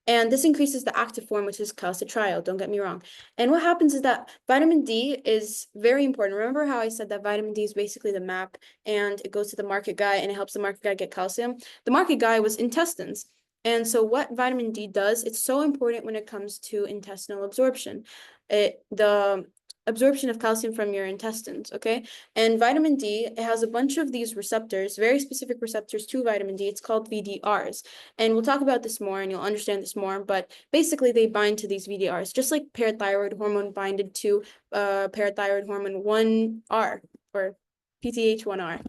And this increases the active form, which is calcitriol, don't get me wrong. And what happens is that vitamin D is very important. Remember how I said that vitamin D is basically the map and it goes to the market guy and it helps the market guy get calcium? The market guy was intestines. And so what vitamin D does, it's so important when it comes to intestinal absorption. The absorption of calcium from your intestines, okay? And vitamin D, it has a bunch of these receptors, very specific receptors to vitamin D. It's called VDRs. And we'll talk about this more and you'll understand this more, but basically they bind to these VDRs, just like parathyroid hormone binded to parathyroid hormone 1R or PTH1R.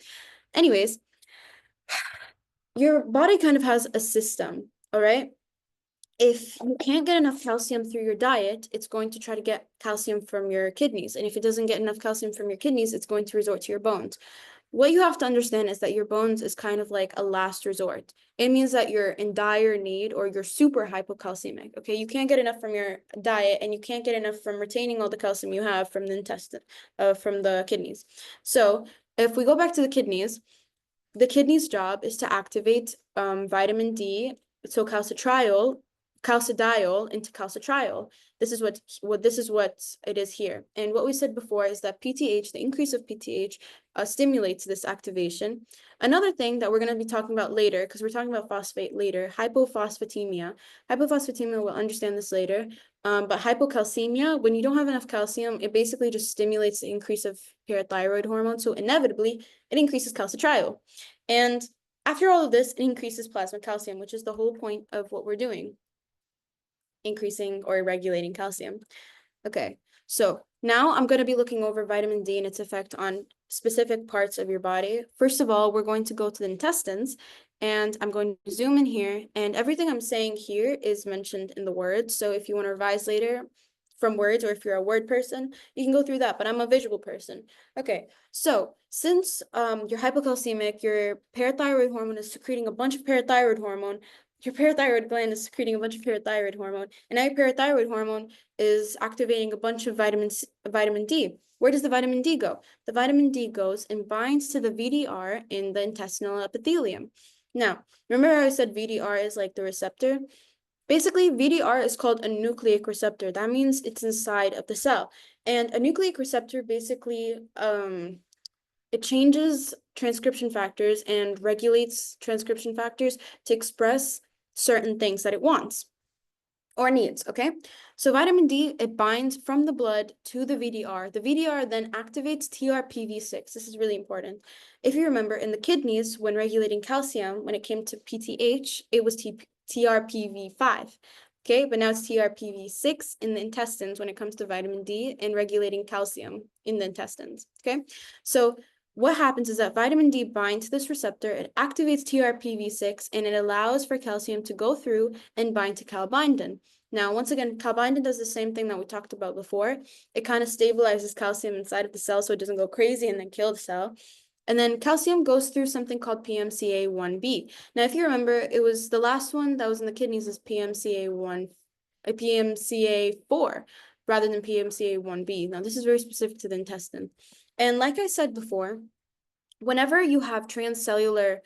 Anyways, your body kind of has a system, all right? If you can't get enough calcium through your diet, it's going to try to get calcium from your kidneys. And if it doesn't get enough calcium from your kidneys, it's going to resort to your bones. What you have to understand is that your bones is kind of like a last resort. It means that you're in dire need or you're super hypocalcemic, okay? You can't get enough from your diet and you can't get enough from retaining all the calcium you have from the intestine, from the kidneys. So if we go back to the kidneys, the kidney's job is to activate vitamin D, so calcitriol into calcitriol. This is what it is here. And what we said before is that PTH, the increase of PTH, stimulates this activation. Another thing that we're going to be talking about later, because we're talking about phosphate later, hypophosphatemia. Hypophosphatemia, we'll understand this later. But hypocalcemia, when you don't have enough calcium, it basically just stimulates the increase of parathyroid hormone. So inevitably, it increases calcitriol. And after all of this, it increases plasma calcium, which is the whole point of what we're doing, increasing or regulating calcium. Okay, so now I'm going to be looking over vitamin D and its effect on specific parts of your body. First of all, we're going to go to the intestines, and I'm going to zoom in here, and everything I'm saying here is mentioned in the words. So if you want to revise later from words, or if you're a word person, you can go through that, but I'm a visual person. Okay, so since you're hypocalcemic, your parathyroid hormone is secreting a bunch of parathyroid hormone, your parathyroid gland is secreting a bunch of parathyroid hormone, and now your parathyroid hormone is activating a bunch of vitamin D. Where does the vitamin D go? The vitamin D goes and binds to the VDR in the intestinal epithelium. Now, remember I said VDR is like the receptor? Basically, VDR is called a nucleic receptor. That means it's inside of the cell. And a nucleic receptor basically, it changes transcription factors and regulates transcription factors to express certain things that it wants or needs, okay? So vitamin D, it binds from the blood to the VDR. The VDR then activates TRPV6. This is really important. If you remember, in the kidneys, when regulating calcium, when it came to PTH, it was TRPV5, okay? But now it's TRPV6 in the intestines when it comes to vitamin D and regulating calcium in the intestines, okay? So what happens is that vitamin D binds to this receptor, it activates TRPV6, and it allows for calcium to go through and bind to calbindin. Now, once again, calbindin does the same thing that we talked about before. It kind of stabilizes calcium inside of the cell so it doesn't go crazy and then kill the cell. And then calcium goes through something called PMCA1B. Now, if you remember, it was the last one that was in the kidneys is PMCA4 rather than PMCA1B. Now, this is very specific to the intestine. And like I said before, whenever you have transcellular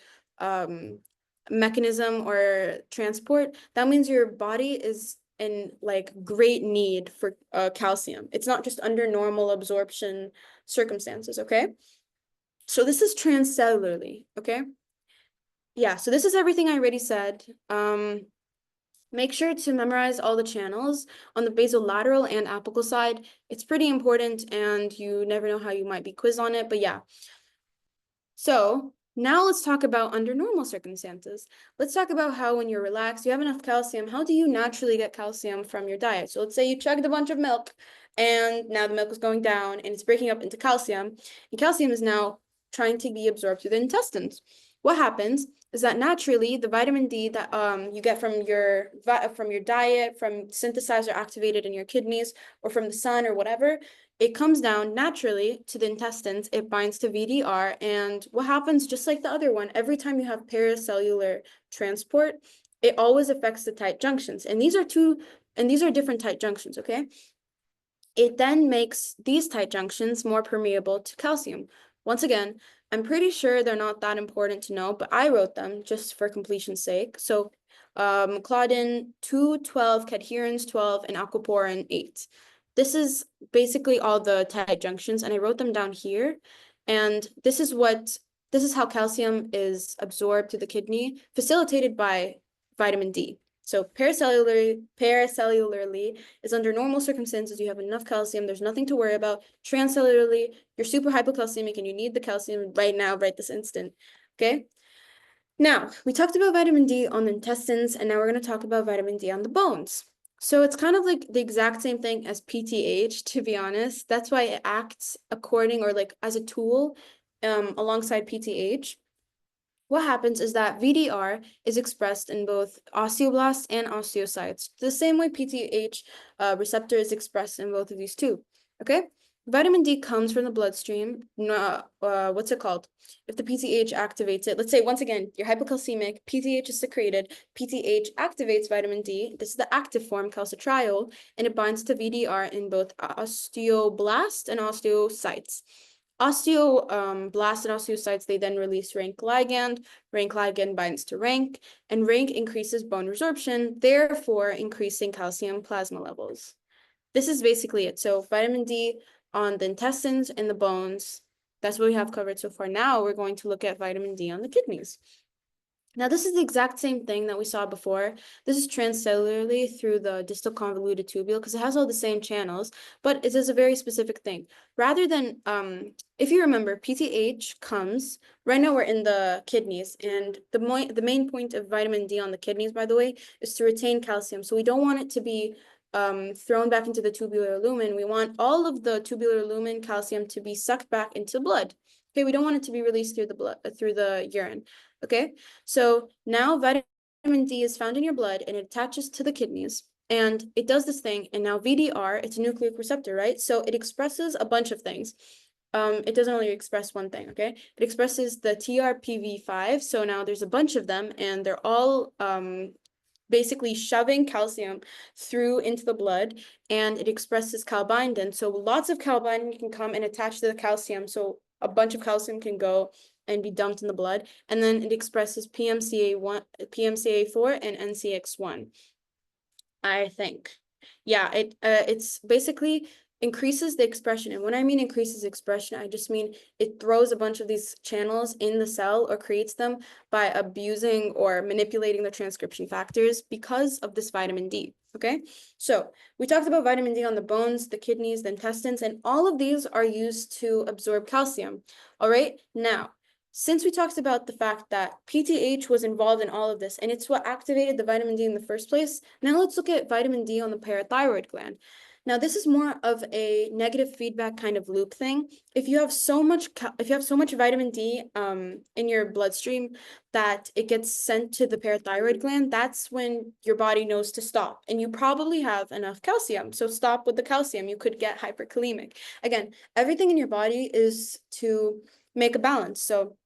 mechanism or transport, that means your body is in like great need for calcium. It's not just under normal absorption circumstances, okay? So this is transcellularly, okay? Yeah, so this is everything I already said. Make sure to memorize all the channels on the basolateral and apical side. It's pretty important, and you never know how you might be quizzed on it, but yeah. So now let's talk about under normal circumstances. Let's talk about how when you're relaxed, you have enough calcium. How do you naturally get calcium from your diet? So let's say you chugged a bunch of milk, and now the milk is going down, and it's breaking up into calcium, and calcium is now trying to be absorbed through the intestines. What happens is that naturally the vitamin D that you get from your diet, from synthesized or activated in your kidneys, or from the sun or whatever, it comes down naturally to the intestines. It binds to VDR, and what happens, just like the other one, every time you have paracellular transport, it always affects the tight junctions. And these are different tight junctions, okay? It then makes these tight junctions more permeable to calcium. Once again, I'm pretty sure they're not that important to know, but I wrote them just for completion's sake. So claudin 2, 12, cadherins 12, and aquaporin 8. This is basically all the tight junctions, and I wrote them down here. And this is how calcium is absorbed to the kidney, facilitated by vitamin D. So paracellularly is under normal circumstances, you have enough calcium, there's nothing to worry about. Transcellularly, you're super hypocalcemic and you need the calcium right now, right this instant, okay? Now, we talked about vitamin D on the intestines, and now we're going to talk about vitamin D on the bones. So it's kind of like the exact same thing as PTH, to be honest. That's why it acts according or like as a tool alongside PTH. What happens is that VDR is expressed in both osteoblasts and osteocytes, the same way PTH receptor is expressed in both of these two, okay? Vitamin D comes from the bloodstream. What's it called? If the PTH activates it, let's say, once again, you're hypocalcemic, PTH is secreted, PTH activates vitamin D. This is the active form, calcitriol, and it binds to VDR in both osteoblast and osteocytes. Osteoblasts and osteocytes, they then release RANK ligand. RANK ligand binds to RANK, and RANK increases bone resorption, therefore increasing calcium plasma levels. This is basically it. So vitamin D on the intestines and the bones. That's what we have covered so far. Now we're going to look at vitamin D on the kidneys. Now, this is the exact same thing that we saw before. This is transcellularly through the distal convoluted tubule because it has all the same channels, but it is a very specific thing. Rather than, if you remember, PTH comes, right now we're in the kidneys, and the main point of vitamin D on the kidneys, by the way, is to retain calcium. So we don't want it to be thrown back into the tubular lumen. We want all of the tubular lumen calcium to be sucked back into blood. Okay, we don't want it to be released through the blood, through the urine. Okay, so now vitamin D is found in your blood and it attaches to the kidneys and it does this thing. And now VDR, it's a nucleic receptor, right? So it expresses a bunch of things. It doesn't only express one thing, okay? It expresses the TRPV5. So now there's a bunch of them and they're all basically shoving calcium through into the blood, and it expresses calbindin. So lots of calbindin can come and attach to the calcium. So a bunch of calcium can go and be dumped in the blood. And then it expresses PMCA1, PMCA4 and NCX1, I think. Yeah, it's basically increases the expression. And when I mean increases expression, I just mean it throws a bunch of these channels in the cell or creates them by abusing or manipulating the transcription factors because of this vitamin D. Okay, so we talked about vitamin D on the bones, the kidneys, the intestines, and all of these are used to absorb calcium. All right, now, since we talked about the fact that PTH was involved in all of this, and it's what activated the vitamin D in the first place, now let's look at vitamin D on the parathyroid gland. Now, this is more of a negative feedback kind of loop thing. If you have so much vitamin D in your bloodstream that it gets sent to the parathyroid gland, that's when your body knows to stop. And you probably have enough calcium, so stop with the calcium. You could get hyperkalemic. Again, everything in your body is to make a balance. So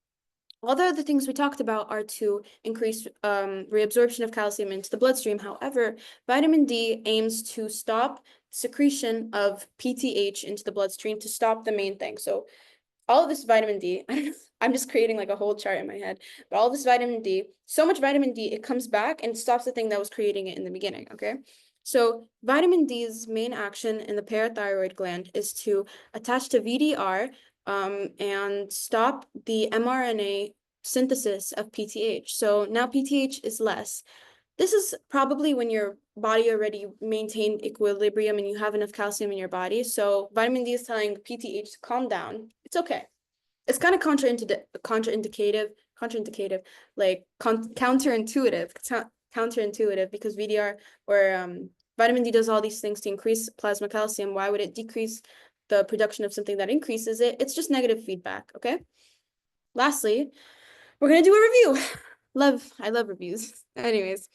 all the other things we talked about are to increase reabsorption of calcium into the bloodstream. However, vitamin D aims to stop secretion of PTH into the bloodstream to stop the main thing. So all of this vitamin D, I'm just creating like a whole chart in my head, but all this vitamin D, so much vitamin D, it comes back and stops the thing that was creating it in the beginning, okay? So vitamin D's main action in the parathyroid gland is to attach to VDR and stop the mRNA synthesis of PTH. So now PTH is less. This is probably when your body already maintained equilibrium and you have enough calcium in your body. So vitamin D is telling PTH to calm down. It's okay. It's kind of counterintuitive, like counterintuitive because VDR or vitamin D does all these things to increase plasma calcium. Why would it decrease the production of something that increases it? It's just negative feedback, okay? Lastly, we're going to do a review. I love reviews. Anyways,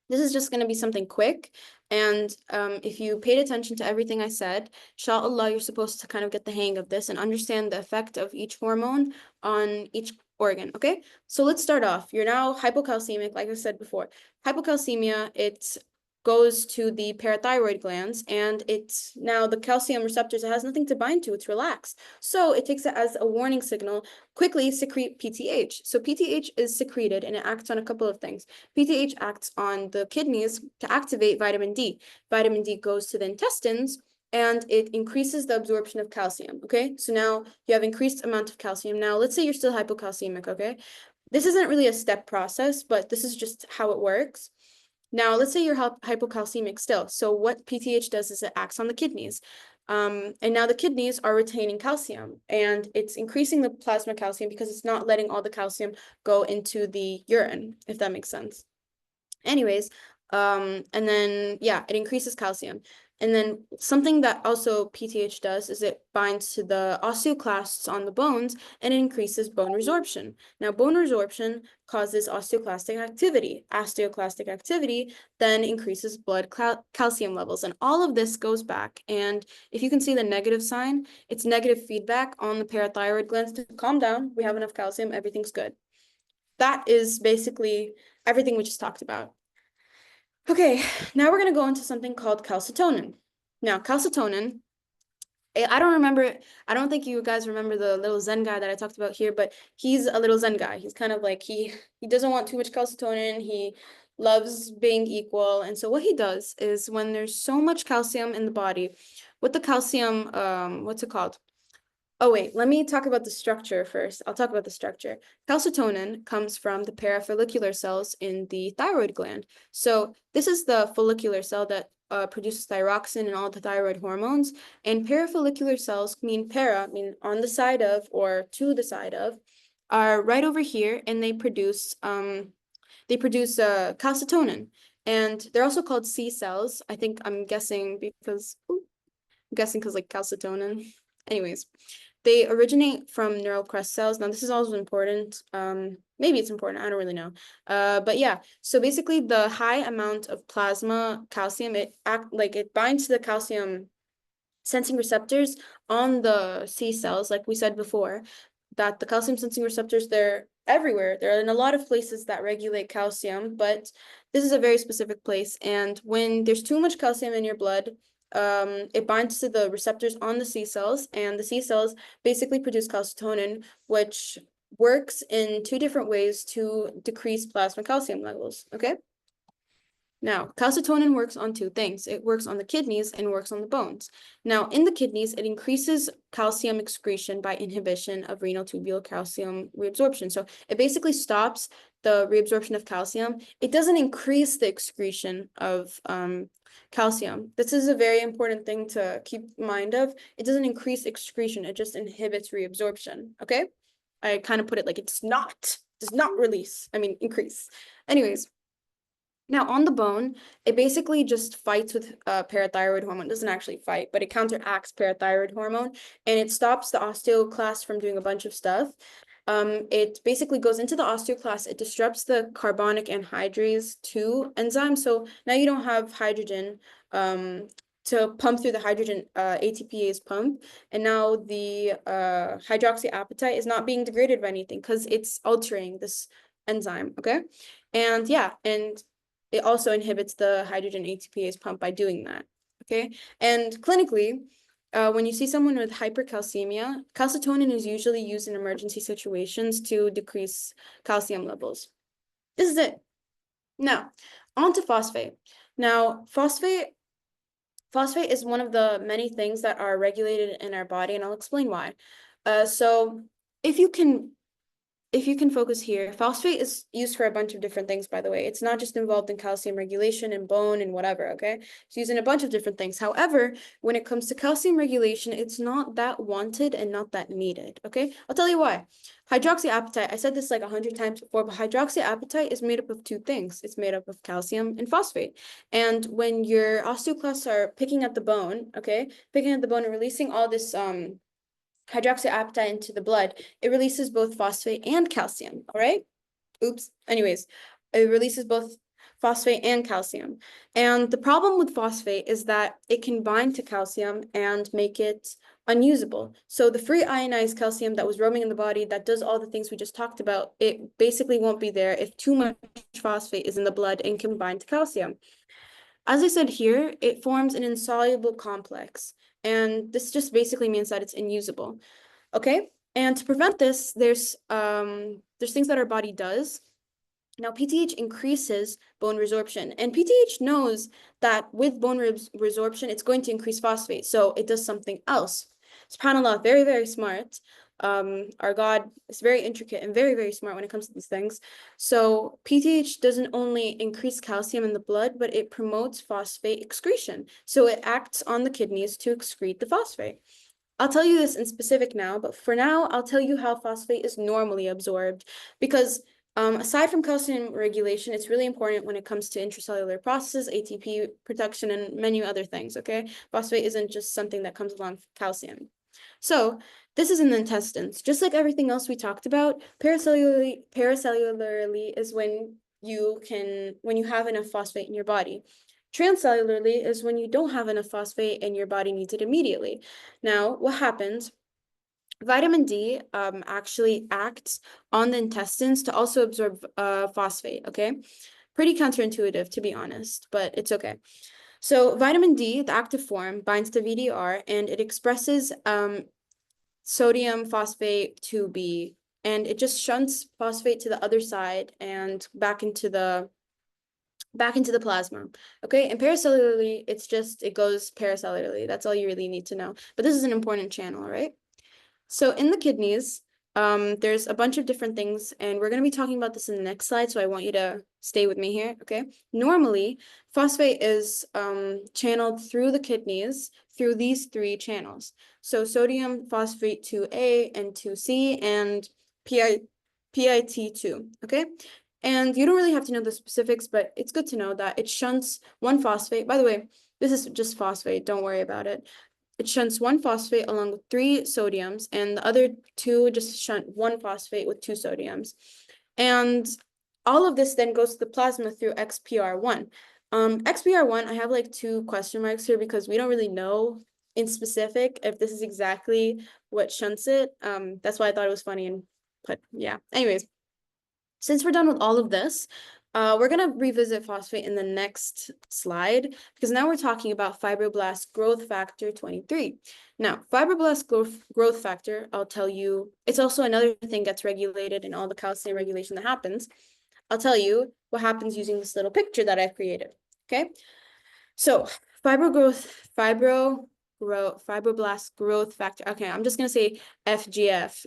this is just going to be something quick. And if you paid attention to everything I said, inshallah, you're supposed to kind of get the hang of this and understand the effect of each hormone on each organ, okay? So let's start off. You're now hypocalcemic, like I said before. Hypocalcemia, it goes to the parathyroid glands, and it's now the calcium receptors, it has nothing to bind to, it's relaxed. So it takes it as a warning signal, quickly secrete PTH. So PTH is secreted and it acts on a couple of things. PTH acts on the kidneys to activate vitamin D. Vitamin D goes to the intestines and it increases the absorption of calcium, okay? So now you have increased amount of calcium. Now, let's say you're still hypocalcemic, okay? This isn't really a step process, but this is just how it works. Now, let's say you're hypocalcemic still. So what PTH does is it acts on the kidneys. And now the kidneys are retaining calcium and it's increasing the plasma calcium because it's not letting all the calcium go into the urine, if that makes sense. Anyways, and then, yeah, it increases calcium. And then something that also PTH does is it binds to the osteoclasts on the bones and it increases bone resorption. Now, bone resorption causes osteoclastic activity. Osteoclastic activity then increases blood calcium levels. And all of this goes back. And if you can see the negative sign, it's negative feedback on the parathyroid glands to calm down. We have enough calcium. Everything's good. That is basically everything we just talked about. Okay, now we're going to go into something called calcitonin. Now, calcitonin, I don't think you guys remember the little Zen guy that I talked about here, but he's a little Zen guy. He's kind of like, he doesn't want too much calcitonin. He loves being equal. And so what he does is when there's so much calcium in the body, with the calcium, what's it called? Oh, wait, let me talk about the structure first. I'll talk about the structure. Calcitonin comes from the parafollicular cells in the thyroid gland. So this is the follicular cell that produces thyroxine and all the thyroid hormones. And parafollicular cells mean on the side of or to the side of, are right over here, and they produce calcitonin. And they're also called C cells. I'm guessing because like calcitonin. Anyways, they originate from neural crest cells. Now, this is also important. Maybe it's important. I don't really know. But yeah, so basically the high amount of plasma calcium, it binds to the calcium sensing receptors on the C cells, like we said before, that the calcium sensing receptors, they're everywhere. They're in a lot of places that regulate calcium, but this is a very specific place. And when there's too much calcium in your blood, it binds to the receptors on the C cells, and the C cells basically produce calcitonin, which works in two different ways to decrease plasma calcium levels, okay? Now, calcitonin works on two things. It works on the kidneys and works on the bones. Now, in the kidneys, it increases calcium excretion by inhibition of renal tubular calcium reabsorption. So it basically stops the reabsorption of calcium. It doesn't increase the excretion of calcium. This is a very important thing to keep in mind of. It doesn't increase excretion. It just inhibits reabsorption, okay? I kind of put it like does not increase. Anyways, now, on the bone, it basically just fights with parathyroid hormone. It doesn't actually fight, but it counteracts parathyroid hormone, and it stops the osteoclast from doing a bunch of stuff. It basically goes into the osteoclast. It disrupts the carbonic anhydrase 2 enzyme. So now you don't have hydrogen to pump through the hydrogen ATPase pump. And now the hydroxyapatite is not being degraded by anything because it's altering this enzyme, okay? And yeah, and it also inhibits the hydrogen ATPase pump by doing that, okay? And clinically, when you see someone with hypercalcemia, calcitonin is usually used in emergency situations to decrease calcium levels. This is it. Now, on to phosphate. Now, phosphate is one of the many things that are regulated in our body, and I'll explain why. So if you can focus here, phosphate is used for a bunch of different things, by the way. It's not just involved in calcium regulation and bone and whatever, okay? It's used in a bunch of different things. However, when it comes to calcium regulation, it's not that wanted and not that needed, okay? I'll tell you why. Hydroxyapatite, I said this like 100 times before, but hydroxyapatite is made up of two things. It's made up of calcium and phosphate. And when your osteoclasts are picking at the bone, okay, picking at the bone and releasing all this hydroxyapatite into the blood, it releases both phosphate and calcium, all right? Oops. Anyways, it releases both phosphate and calcium. And the problem with phosphate is that it can bind to calcium and make it unusable. So the free ionized calcium that was roaming in the body that does all the things we just talked about, it basically won't be there if too much phosphate is in the blood and can bind to calcium. As I said here, it forms an insoluble complex, and this just basically means that it's unusable. Okay, and to prevent this, there's things that our body does. Now, PTH increases bone resorption, and PTH knows that with bone resorption, it's going to increase phosphate, so it does something else. SubhanAllah, very, very smart. Our God is very intricate and very, very smart when it comes to these things. So PTH doesn't only increase calcium in the blood, but it promotes phosphate excretion. So it acts on the kidneys to excrete the phosphate. I'll tell you this in specific now, but for now, I'll tell you how phosphate is normally absorbed, because aside from calcium regulation, it's really important when it comes to intracellular processes, ATP production, and many other things, okay? Phosphate isn't just something that comes along with calcium. So this is in the intestines. Just like everything else we talked about, paracellularly is when you have enough phosphate in your body. Transcellularly is when you don't have enough phosphate and your body needs it immediately. Now, what happens? Vitamin D actually acts on the intestines to also absorb phosphate, okay? Pretty counterintuitive, to be honest, but it's okay. So vitamin D, the active form, binds to VDR and it expresses sodium phosphate 2B, and it just shunts phosphate to the other side and back into the plasma. Okay, and paracellularly, it goes paracellularly. That's all you really need to know. But this is an important channel, right? So in the kidneys, there's a bunch of different things, and we're going to be talking about this in the next slide, so I want you to stay with me here, okay? Normally, phosphate is channeled through the kidneys through these three channels. So sodium phosphate 2A and 2C and PIT2, okay? And you don't really have to know the specifics, but it's good to know that it shunts one phosphate. By the way, this is just phosphate, don't worry about it. It shunts one phosphate along with 3 sodiums, and the other 2 just shunt one phosphate with 2 sodiums. And all of this then goes to the plasma through XPR1. XPR1, I have like 2 question marks here because we don't really know in specific if this is exactly what shunts it. That's why I thought it was funny but yeah. Anyways, since we're done with all of this, we're going to revisit phosphate in the next slide because now we're talking about fibroblast growth factor 23. Now, fibroblast growth factor, I'll tell you, it's also another thing that's regulated in all the calcium regulation that happens. I'll tell you what happens using this little picture that I've created, okay? So fibroblast growth factor. Okay, I'm just going to say FGF.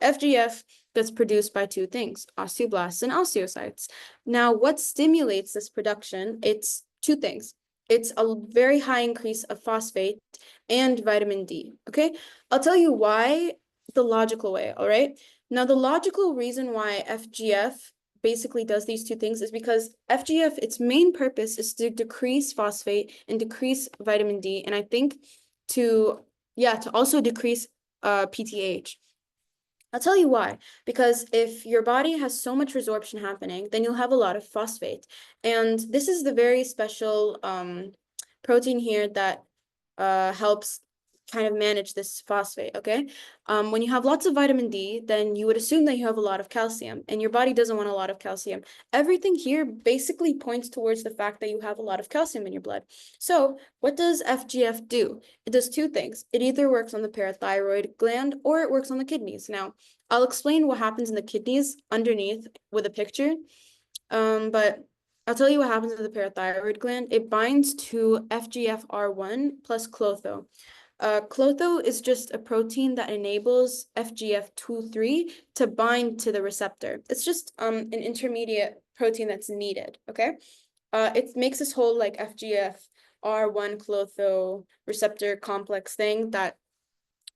FGF that's produced by 2 things, osteoblasts and osteocytes. Now, what stimulates this production? It's 2 things. It's a very high increase of phosphate and vitamin D, okay? I'll tell you why the logical way, all right? Now, the logical reason why FGF basically does these 2 things is because FGF, its main purpose is to decrease phosphate and decrease vitamin D, and I think to also decrease PTH. I'll tell you why. Because if your body has so much resorption happening, then you'll have a lot of phosphate. And this is the very special protein here that helps kind of manage this phosphate, okay? When you have lots of vitamin D, then you would assume that you have a lot of calcium, and your body doesn't want a lot of calcium. Everything here basically points towards the fact that you have a lot of calcium in your blood. So what does FGF do? It does 2 things. It either works on the parathyroid gland or it works on the kidneys. Now, I'll explain what happens in the kidneys underneath with a picture, but I'll tell you what happens to the parathyroid gland. It binds to FGFR1 plus clotho. Clotho is just a protein that enables FGF23 to bind to the receptor. It's just an intermediate protein that's needed, okay? It makes this whole like FGFR1 clotho receptor complex thing that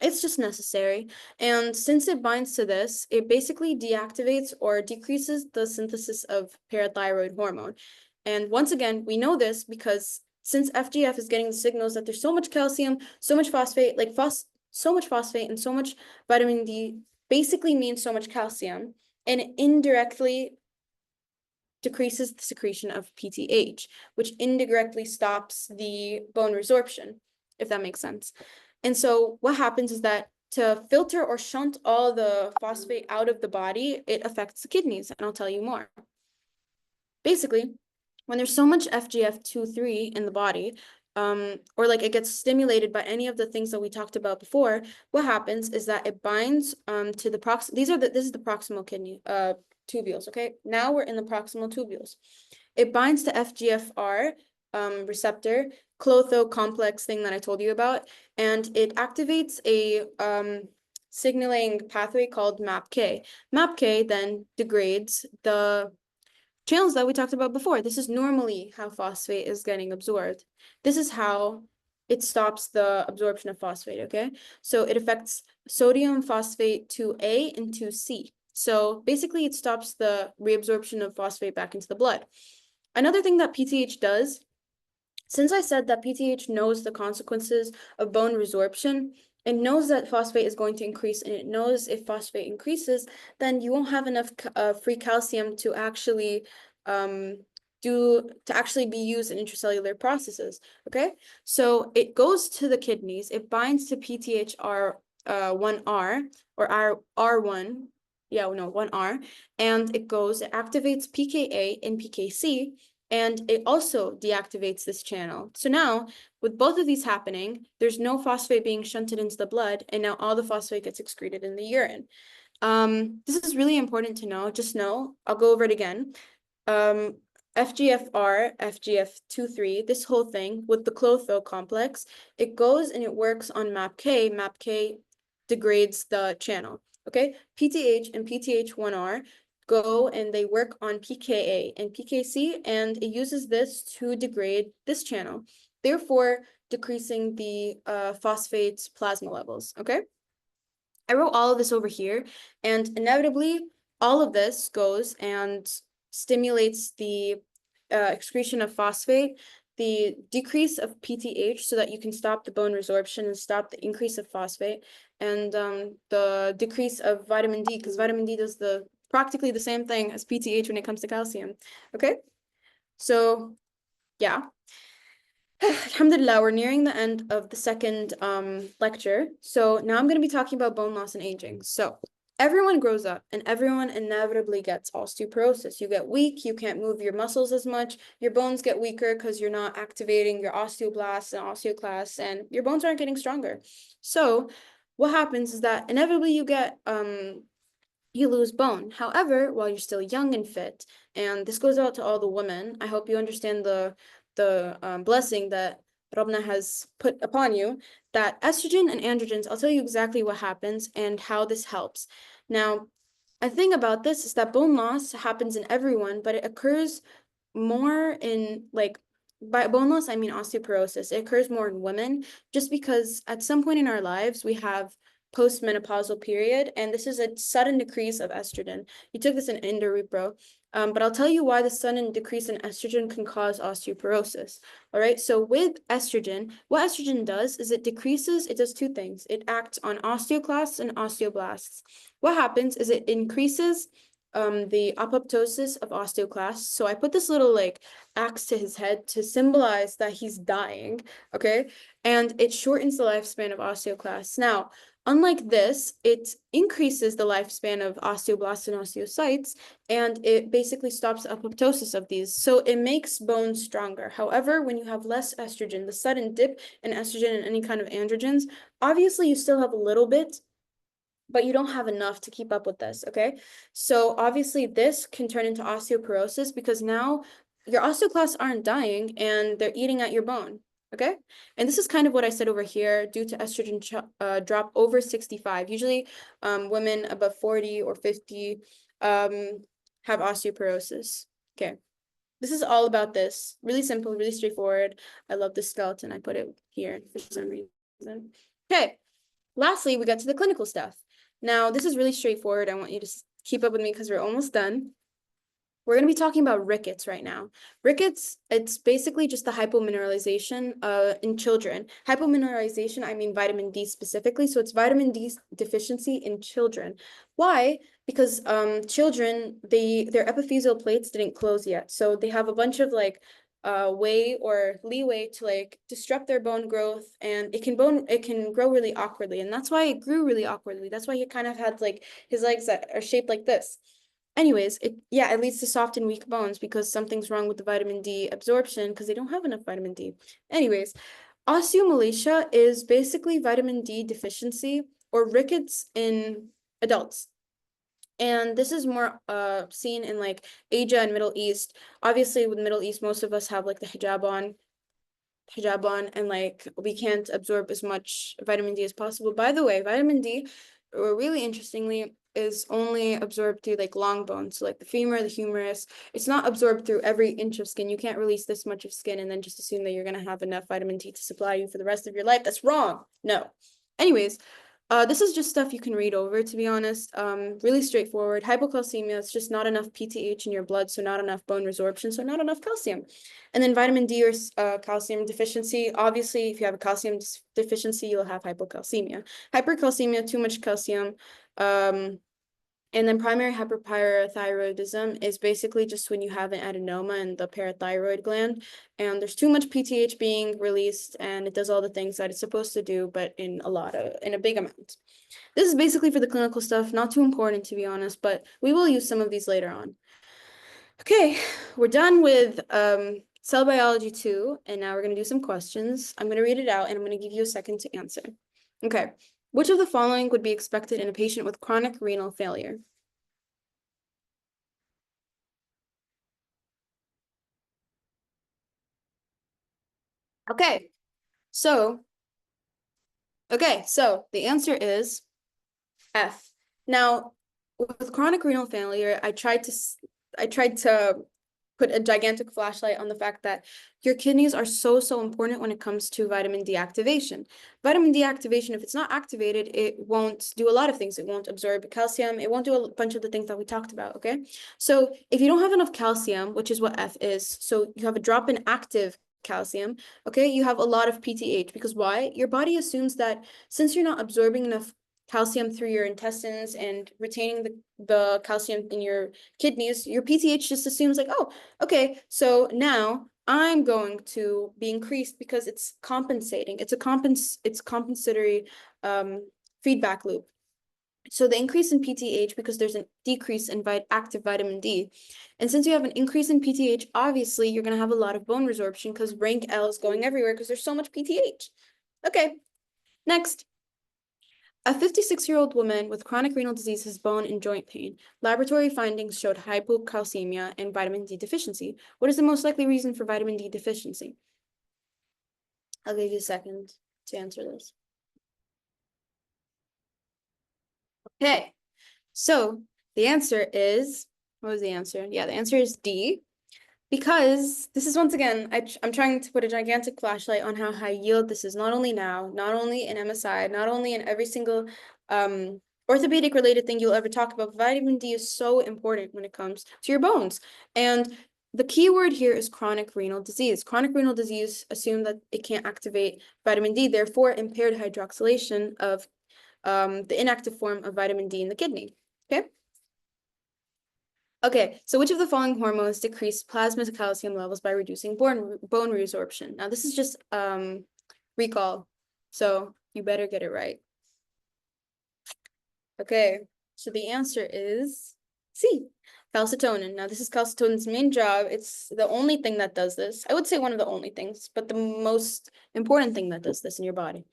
it's just necessary. And since it binds to this, it basically deactivates or decreases the synthesis of parathyroid hormone. And once again, we know this because since FGF is getting the signals that there's so much calcium, so much phosphate, so much phosphate and so much vitamin D basically means so much calcium, and it indirectly decreases the secretion of PTH, which indirectly stops the bone resorption, if that makes sense. And so what happens is that to filter or shunt all the phosphate out of the body, it affects the kidneys, and I'll tell you more. Basically, when there's so much FGF23 in the body, or like it gets stimulated by any of the things that we talked about before, what happens is that it binds to the this is the proximal kidney tubules, okay? Now we're in the proximal tubules. It binds to FGFR receptor, clotho complex thing that I told you about, and it activates a signaling pathway called MAPK. MAPK then degrades the channels that we talked about before. This is normally how phosphate is getting absorbed. This is how it stops the absorption of phosphate, okay? So it affects sodium phosphate 2A and 2C. So basically it stops the reabsorption of phosphate back into the blood. Another thing that PTH does, since I said that PTH knows the consequences of bone resorption, it knows that phosphate is going to increase, and it knows if phosphate increases, then you won't have enough free calcium to actually be used in intracellular processes, okay? So it goes to the kidneys, it binds to PTHR 1R or R1, 1R, and it activates PKA and PKC, and it also deactivates this channel. So now, with both of these happening, there's no phosphate being shunted into the blood, and now all the phosphate gets excreted in the urine. This is really important to know. Just know, I'll go over it again. FGFR, FGF23, this whole thing with the chlotho complex, it goes and it works on MAPK. MAPK degrades the channel. Okay, PTH and PTH1R go and they work on PKA and PKC, and it uses this to degrade this channel, therefore decreasing the phosphates plasma levels. Okay, I wrote all of this over here, and inevitably all of this goes and stimulates the excretion of phosphate, the decrease of PTH so that you can stop the bone resorption and stop the increase of phosphate, and the decrease of vitamin D, because vitamin D does practically the same thing as PTH when it comes to calcium. Okay, so yeah. Alhamdulillah, we're nearing the end of the second lecture. So now I'm going to be talking about bone loss and aging. So everyone grows up and everyone inevitably gets osteoporosis. You get weak, you can't move your muscles as much, your bones get weaker because you're not activating your osteoblasts and osteoclasts, and your bones aren't getting stronger. So what happens is that inevitably you lose bone. However, while you're still young and fit, and this goes out to all the women, I hope you understand the blessing that Rabbana has put upon you, that estrogen and androgens, I'll tell you exactly what happens and how this helps. Now, a thing about this is that bone loss happens in everyone, but it occurs more in, like, by bone loss, I mean osteoporosis. It occurs more in women just because at some point in our lives, we have postmenopausal period, and this is a sudden decrease of estrogen. You took this in Repro, but I'll tell you why the sudden decrease in estrogen can cause osteoporosis. All right, so with estrogen, what estrogen does is it does two things. It acts on osteoclasts and osteoblasts. What happens is it increases the apoptosis of osteoclasts. So I put this little like axe to his head to symbolize that he's dying, okay? And it shortens the lifespan of osteoclasts. Now, unlike this, it increases the lifespan of osteoblasts and osteocytes, and it basically stops the apoptosis of these. So it makes bones stronger. However, when you have less estrogen, the sudden dip in estrogen and any kind of androgens, obviously you still have a little bit, but you don't have enough to keep up with this, okay? So obviously this can turn into osteoporosis because now your osteoclasts aren't dying and they're eating at your bone, okay? And this is kind of what I said over here, due to estrogen drop over 65. Usually women above 40 or 50 have osteoporosis, okay? This is all about this. Really simple, really straightforward. I love this skeleton. I put it here for some reason. Okay, lastly, we got to the clinical stuff. Now, this is really straightforward. I want you to keep up with me because we're almost done. We're going to be talking about rickets right now. Rickets, it's basically just the hypomineralization in children. Hypomineralization, I mean vitamin D specifically. So it's vitamin D deficiency in children. Why? Because children, their epiphyseal plates didn't close yet. So they have a bunch of like way or leeway to like disrupt their bone growth, and it can grow really awkwardly, and that's why it grew really awkwardly. That's why he kind of had like his legs that are shaped like this. Anyways, it leads to soft and weak bones because something's wrong with the vitamin D absorption because they don't have enough vitamin D. Anyways, osteomalacia is basically vitamin D deficiency or rickets in adults. And this is more seen in like Asia and Middle East. Obviously, with Middle East, most of us have like the hijab on, and like we can't absorb as much vitamin D as possible. By the way, vitamin D, really interestingly, is only absorbed through like long bones, so like the femur, the humerus. It's not absorbed through every inch of skin. You can't release this much of skin and then just assume that you're gonna have enough vitamin D to supply you for the rest of your life. That's wrong. No. Anyways, this is just stuff you can read over, to be honest. Really straightforward. Hypocalcemia, it's just not enough PTH in your blood, so not enough bone resorption, so not enough calcium. And then vitamin D or calcium deficiency. Obviously, if you have a calcium deficiency, you'll have hypocalcemia. Hypercalcemia, too much calcium. And then primary hyperparathyroidism is basically just when you have an adenoma in the parathyroid gland, and there's too much PTH being released, and it does all the things that it's supposed to do, but in a big amount. This is basically for the clinical stuff, not too important to be honest, but we will use some of these later on. Okay, we're done with cell biology 2, and now we're going to do some questions. I'm going to read it out, and I'm going to give you a second to answer. Okay, which of the following would be expected in a patient with chronic renal failure? Okay, so the answer is F. Now, with chronic renal failure, I tried to put a gigantic flashlight on the fact that your kidneys are so important when it comes to vitamin D activation. Vitamin D activation, if it's not activated, it won't do a lot of things. It won't absorb calcium. It won't do a bunch of the things that we talked about, okay? So if you don't have enough calcium, which is what F is, so you have a drop in active calcium, okay, you have a lot of PTH, because why? Your body assumes that since you're not absorbing enough calcium through your intestines and retaining the calcium in your kidneys, your PTH just assumes like, oh, okay, so now I'm going to be increased because it's compensating. It's compensatory feedback loop. So the increase in PTH, because there's a decrease in active vitamin D. And since you have an increase in PTH, obviously you're going to have a lot of bone resorption because RANKL is going everywhere because there's so much PTH. Okay, next. A 56-year-old woman with chronic renal disease has bone and joint pain. Laboratory findings showed hypocalcemia and vitamin D deficiency. What is the most likely reason for vitamin D deficiency? I'll give you a second to answer this. Okay, so the answer is, what was the answer? Yeah, the answer is D. Because this is, once again, I'm trying to put a gigantic flashlight on how high yield this is, not only now, not only in MSI, not only in every single orthopedic related thing you'll ever talk about. Vitamin D is so important when it comes to your bones. And the key word here is chronic renal disease. Chronic renal disease assume that it can't activate vitamin D, therefore impaired hydroxylation of the inactive form of vitamin D in the kidney. Okay. Okay, so which of the following hormones decrease plasma calcium levels by reducing bone resorption? Now, this is just recall, so you better get it right. Okay, so the answer is C, calcitonin. Now, this is calcitonin's main job. It's the only thing that does this. I would say one of the only things, but the most important thing that does this in your body.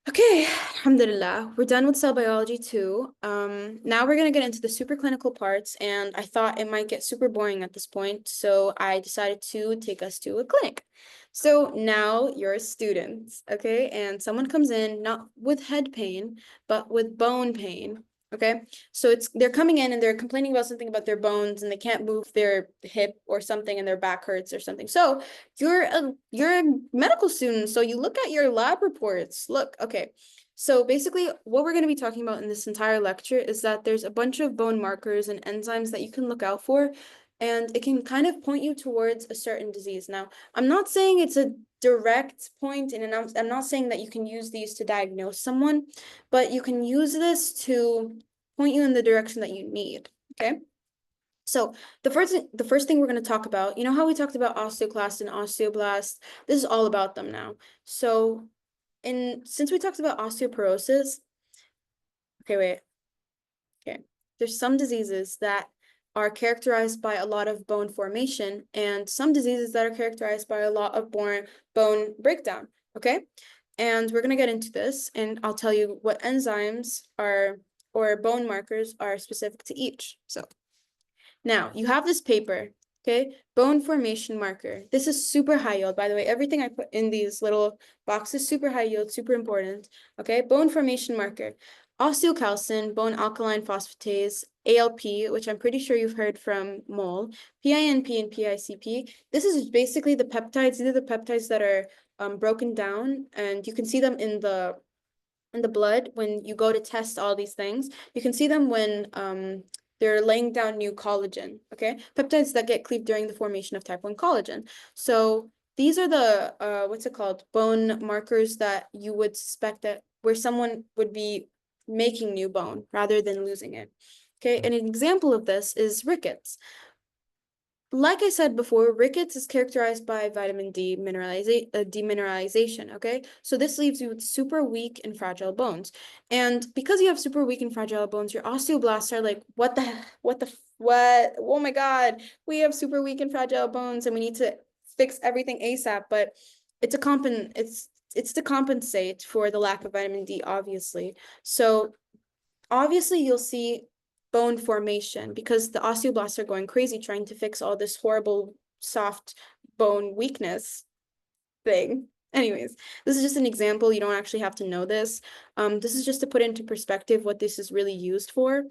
Okay, alhamdulillah, we're done with cell biology 2. Now we're gonna get into the super clinical parts, and I thought it might get super boring at this point, so I decided to take us to a clinic. So now you're a student, okay? And someone comes in not with head pain, but with bone pain. Okay, so they're coming in and they're complaining about something about their bones and they can't move their hip or something and their back hurts or something. So you're a medical student, so you look at your lab reports. Look, okay. So basically what we're going to be talking about in this entire lecture is that there's a bunch of bone markers and enzymes that you can look out for, and it can kind of point you towards a certain disease. Now, I'm not saying it's a direct point, and I'm not saying that you can use these to diagnose someone, but you can use this to point you in the direction that you need, okay? So the first thing we're going to talk about, you know how we talked about osteoclast and osteoblast? This is all about them now. So since we talked about osteoporosis, there's some diseases that are characterized by a lot of bone formation and some diseases that are characterized by a lot of bone breakdown, okay? And we're going to get into this, and I'll tell you what enzymes are or bone markers are specific to each. So now you have this paper, okay? Bone formation marker. This is super high yield, by the way. Everything I put in these little boxes, super high yield, super important, okay? Bone formation marker. Osteocalcin, bone alkaline phosphatase, ALP, which I'm pretty sure you've heard from mole, PINP and PICP. This is basically the peptides. These are the peptides that are broken down, and you can see them in the blood when you go to test all these things. You can see them when they're laying down new collagen, okay? Peptides that get cleaved during the formation of type 1 collagen. So these are the, what's it called? Bone markers that you would suspect that where someone would be making new bone rather than losing it. Okay, and an example of this is rickets. like I said before, rickets is characterized by vitamin D demineralization, okay? So this leaves you with super weak and fragile bones. And because you have super weak and fragile bones, your osteoblasts are like, what? Oh my God, we have super weak and fragile bones and we need to fix everything ASAP. But it's to compensate for the lack of vitamin D, obviously. So obviously you'll see bone formation because the osteoblasts are going crazy trying to fix all this horrible soft bone weakness thing. Anyways, this is just an example. You don't actually have to know this. This is just to put into perspective what this is really used for.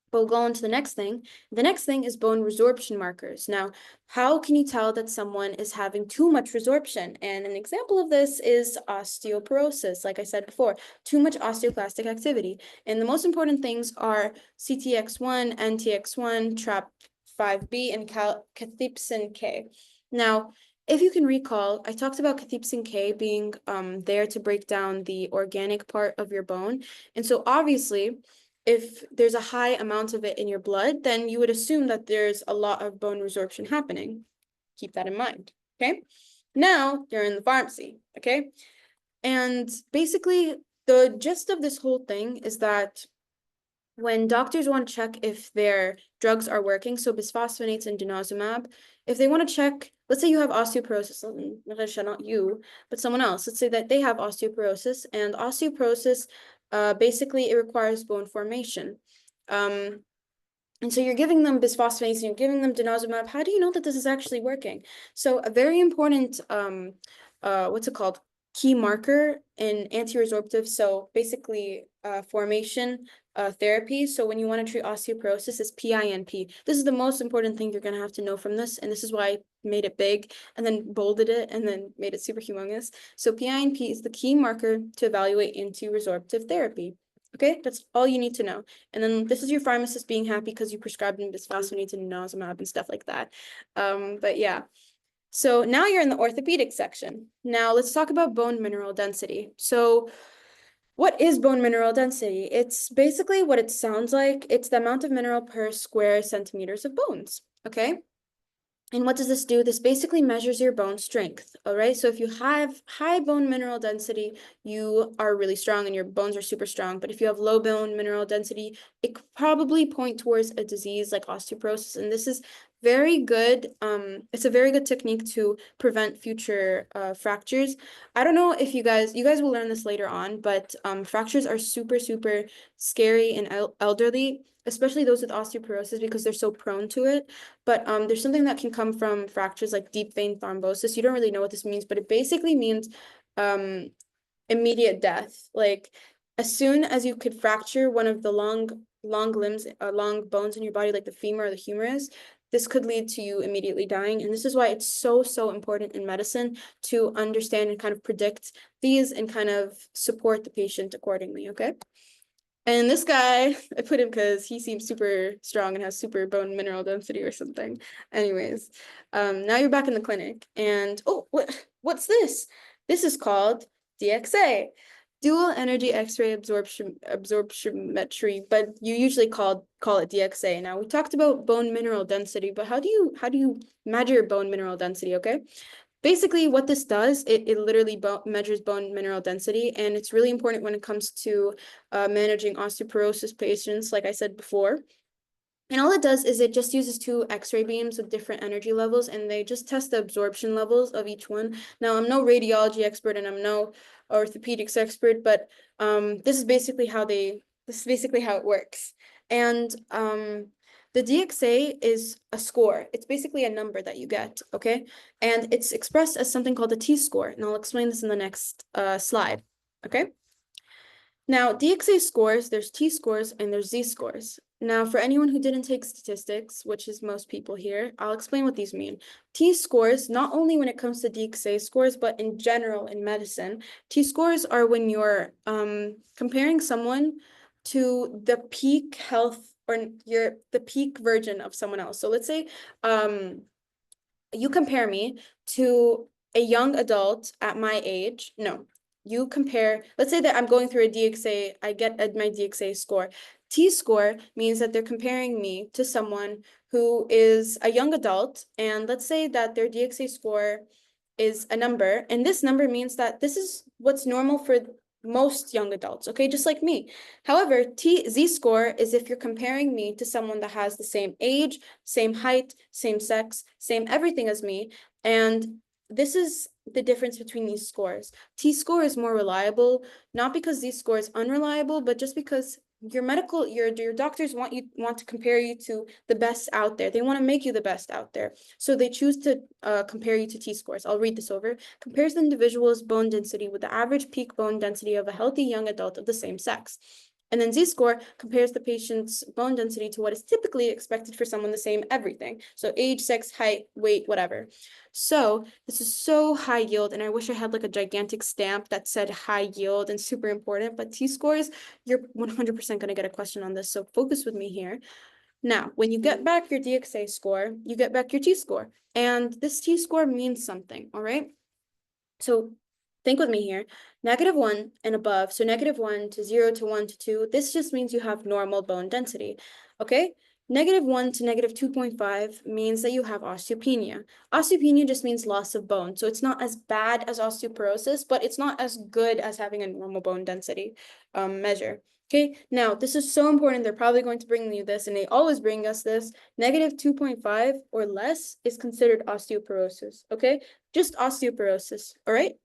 But we'll go on to the next thing. The next thing is bone resorption markers. Now, how can you tell that someone is having too much resorption? And an example of this is osteoporosis, like I said before, too much osteoclastic activity. And the most important things are CTX1, NTX1, TRAP5B, and cathepsin K. Now, if you can recall, I talked about cathepsin K being there to break down the organic part of your bone. And so obviously, if there's a high amount of it in your blood, then you would assume that there's a lot of bone resorption happening. Keep that in mind, okay? Now you're in the pharmacy, okay? And basically, the gist of this whole thing is that when doctors want to check if their drugs are working, so bisphosphonates and denosumab, if they want to check, let's say you have osteoporosis, not you, but someone else, let's say that they have osteoporosis, and osteoporosis, basically it requires bone formation. And so you're giving them bisphosphonates and you're giving them denosumab. How do you know that this is actually working? So a very important, what's it called? Key marker in anti-resorptive, so basically formation therapy. So when you want to treat osteoporosis, is PINP. This is the most important thing you're going to have to know from this, and this is why I made it big and then bolded it and then made it super humongous. So PINP is the key marker to evaluate anti-resorptive therapy. Okay, that's all you need to know. And then this is your pharmacist being happy because you prescribed them bisphosphonates and denosumab and stuff like that. But yeah. So now you're in the orthopedic section. Now let's talk about bone mineral density. So what is bone mineral density? It's basically what it sounds like. It's the amount of mineral per square centimeters of bones, okay? And what does this do? This basically measures your bone strength, all right? So if you have high bone mineral density, you are really strong and your bones are super strong. But if you have low bone mineral density, it could probably point towards a disease like osteoporosis. And this is very good. It's a very good technique to prevent future fractures. I don't know if you guys will learn this later on, but fractures are super, super scary in elderly, especially those with osteoporosis because they're so prone to it. But there's something that can come from fractures like deep vein thrombosis. You don't really know what this means, but it basically means immediate death. Like as soon as you could fracture one of the long limbs, long bones in your body, like the femur or the humerus, this could lead to you immediately dying. And this is why it's so, so important in medicine to understand and kind of predict these and kind of support the patient accordingly, okay? And this guy, I put him because he seems super strong and has super bone mineral density or something. Anyways, now you're back in the clinic and, oh, what's this? This is called DXA, dual energy X-ray absorptiometry, but you usually call it DXA. Now we talked about bone mineral density, but how do you measure your bone mineral density, okay? Basically, what this does, it literally measures bone mineral density, and it's really important when it comes to managing osteoporosis patients, like I said before. And all it does is it just uses two X-ray beams with different energy levels, and they just test the absorption levels of each one. Now, I'm no radiology expert, and I'm no orthopedics expert, but this is basically how it works. And the DXA is a score. It's basically a number that you get, okay? And it's expressed as something called a T-score, and I'll explain this in the next slide, okay? Now, DXA scores, there's T-scores and there's Z-scores. Now, for anyone who didn't take statistics, which is most people here, I'll explain what these mean. T-scores, not only when it comes to DXA scores, but in general in medicine, T-scores are when you're comparing someone to the peak health or the peak version of someone else. So let's say you compare me to a young adult at my age. No, you compare, let's say that I'm going through a DXA, I get my DXA score. T-score means that they're comparing me to someone who is a young adult, and let's say that their DXA score is a number, and this number means that this is what's normal for most young adults, okay, just like me. However, Z-score is if you're comparing me to someone that has the same age, same height, same sex, same everything as me, and this is the difference between these scores. T-score is more reliable, not because Z-score is unreliable, but just because your doctors want to compare you to the best out there. They want to make you the best out there. So they choose to compare you to T-scores. I'll read this over. Compares the individual's bone density with the average peak bone density of a healthy young adult of the same sex. And then Z-score compares the patient's bone density to what is typically expected for someone the same everything. So age, sex, height, weight, whatever. So this is so high yield, and I wish I had like a gigantic stamp that said high yield and super important, but T-scores, you're 100% going to get a question on this, so focus with me here. Now, when you get back your DXA score, you get back your T-score, and this T-score means something, all right? So think with me here, -1 and above, so -1 to 0 to 1 to 2, this just means you have normal bone density, okay? -1 to -2.5 means that you have osteopenia. Osteopenia just means loss of bone, so it's not as bad as osteoporosis, but it's not as good as having a normal bone density measure. Okay, now this is so important. They're probably going to bring you this, and they always bring us this. -2.5 or less is considered osteoporosis, okay? Just osteoporosis, all right?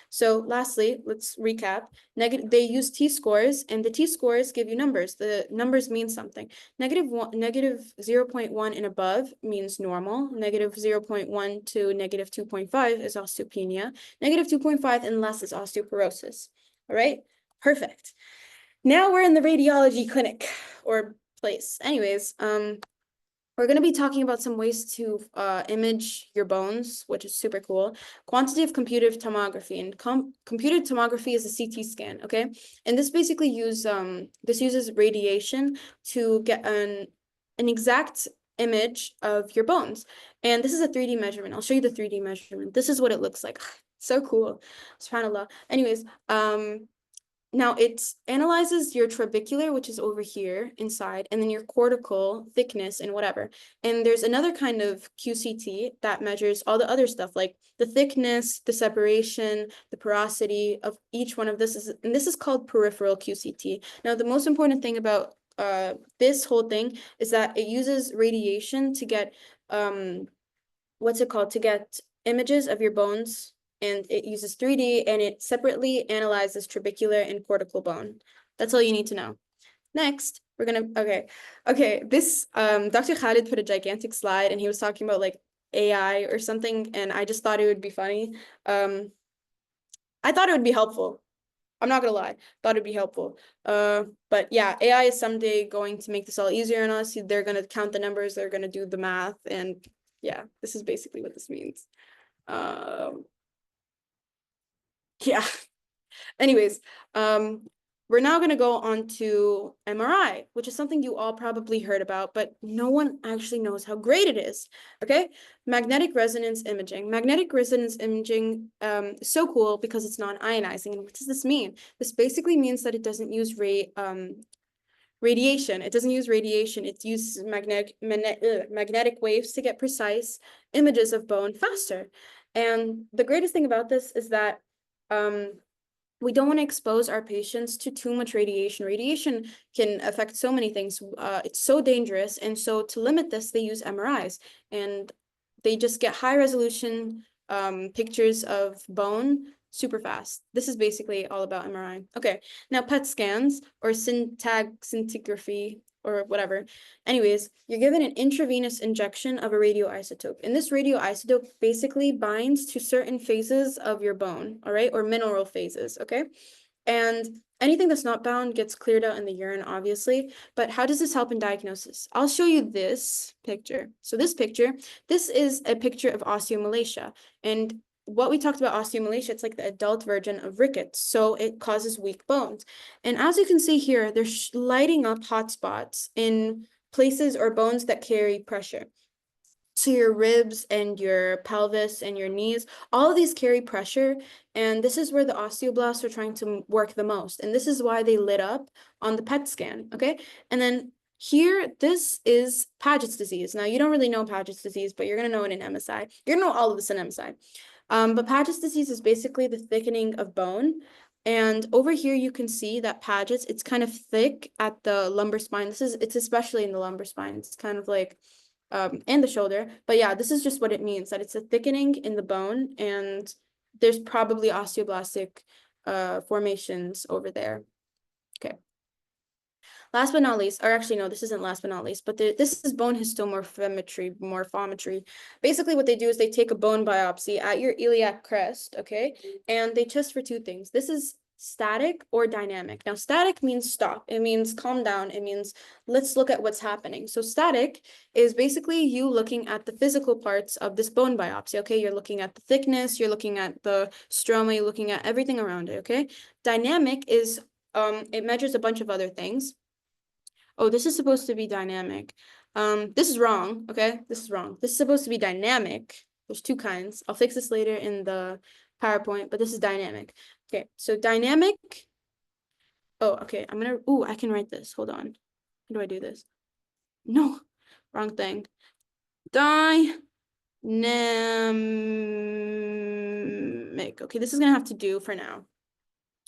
So lastly, let's recap. They use T-scores, and the T-scores give you numbers. The numbers mean something. -0.1 and above means normal. -0.1 to -2.5 is osteopenia. -2.5 and less is osteoporosis. All right, perfect. Now we're in the radiology clinic or place. Anyways, we're going to be talking about some ways to image your bones, which is super cool. Quantitative computed tomography, and computed tomography is a CT scan, okay? And this basically uses radiation to get an exact image of your bones. And this is a 3D measurement. I'll show you the 3D measurement. This is what it looks like. So cool. SubhanAllah. Anyways, now it analyzes your trabecular, which is over here inside, and then your cortical thickness and whatever. And there's another kind of QCT that measures all the other stuff, like the thickness, the separation, the porosity of each one of this, and this is called peripheral QCT. Now, the most important thing about this whole thing is that it uses radiation to get, to get images of your bones, and it uses 3D, and it separately analyzes trabecular and cortical bone. That's all you need to know. Next, we're gonna, okay, this, Dr. Khalid put a gigantic slide, and he was talking about like AI or something, and I just thought it would be funny. I thought it would be helpful. I'm not gonna lie, thought it'd be helpful. But yeah, AI is someday going to make this all easier on us. They're gonna count the numbers, they're gonna do the math, and yeah, this is basically what this means. Yeah. Anyways, we're now going to go on to MRI, which is something you all probably heard about, but no one actually knows how great it is. Okay, magnetic resonance imaging. Magnetic resonance imaging is so cool because it's non-ionizing. And what does this mean? This basically means that it doesn't use radiation. It doesn't use radiation. It uses magnetic waves to get precise images of bone faster. And the greatest thing about this is that we don't want to expose our patients to too much radiation. Radiation can affect so many things. It's so dangerous. And so to limit this, they use MRIs, and they just get high resolution pictures of bone super fast. This is basically all about MRI. Okay, now PET scans or scintigraphy or whatever. Anyways, you're given an intravenous injection of a radioisotope. And this radioisotope basically binds to certain phases of your bone, all right, or mineral phases, okay? And anything that's not bound gets cleared out in the urine, obviously. But how does this help in diagnosis? I'll show you this picture. So this is a picture of osteomalacia. And what we talked about osteomalacia, it's like the adult version of rickets. So it causes weak bones. And as you can see here, they're lighting up hotspots in places or bones that carry pressure. So your ribs and your pelvis and your knees, all of these carry pressure, and this is where the osteoblasts are trying to work the most. And this is why they lit up on the PET scan, okay? And then here, this is Paget's disease. Now, you don't really know Paget's disease, but you're going to know it in MSI. You're going to know all of this in MSI. But Paget's disease is basically the thickening of bone. And over here, you can see that Paget's, it's kind of thick at the lumbar spine. It's especially in the lumbar spine. It's kind of like, and the shoulder. But yeah, this is just what it means, that it's a thickening in the bone, and there's probably osteoblastic formations over there. Okay. Last but not least, or actually, no, this isn't last but not least, but this is bone morphometry. Basically, what they do is they take a bone biopsy at your iliac crest, okay? And they test for two things. This is static or dynamic. Now, static means stop. It means calm down. It means let's look at what's happening. So static is basically you looking at the physical parts of this bone biopsy, okay? You're looking at the thickness, you're looking at the stroma, you're looking at everything around it, okay? Dynamic is, it measures a bunch of other things. Oh, this is supposed to be dynamic. This is wrong, okay? This is wrong. This is supposed to be dynamic. There's two kinds. I'll fix this later in the PowerPoint, but this is dynamic. Okay, so dynamic. Oh, okay, I can write this. Hold on. How do I do this? No, wrong thing. Dynamic. Okay, this is gonna have to do for now.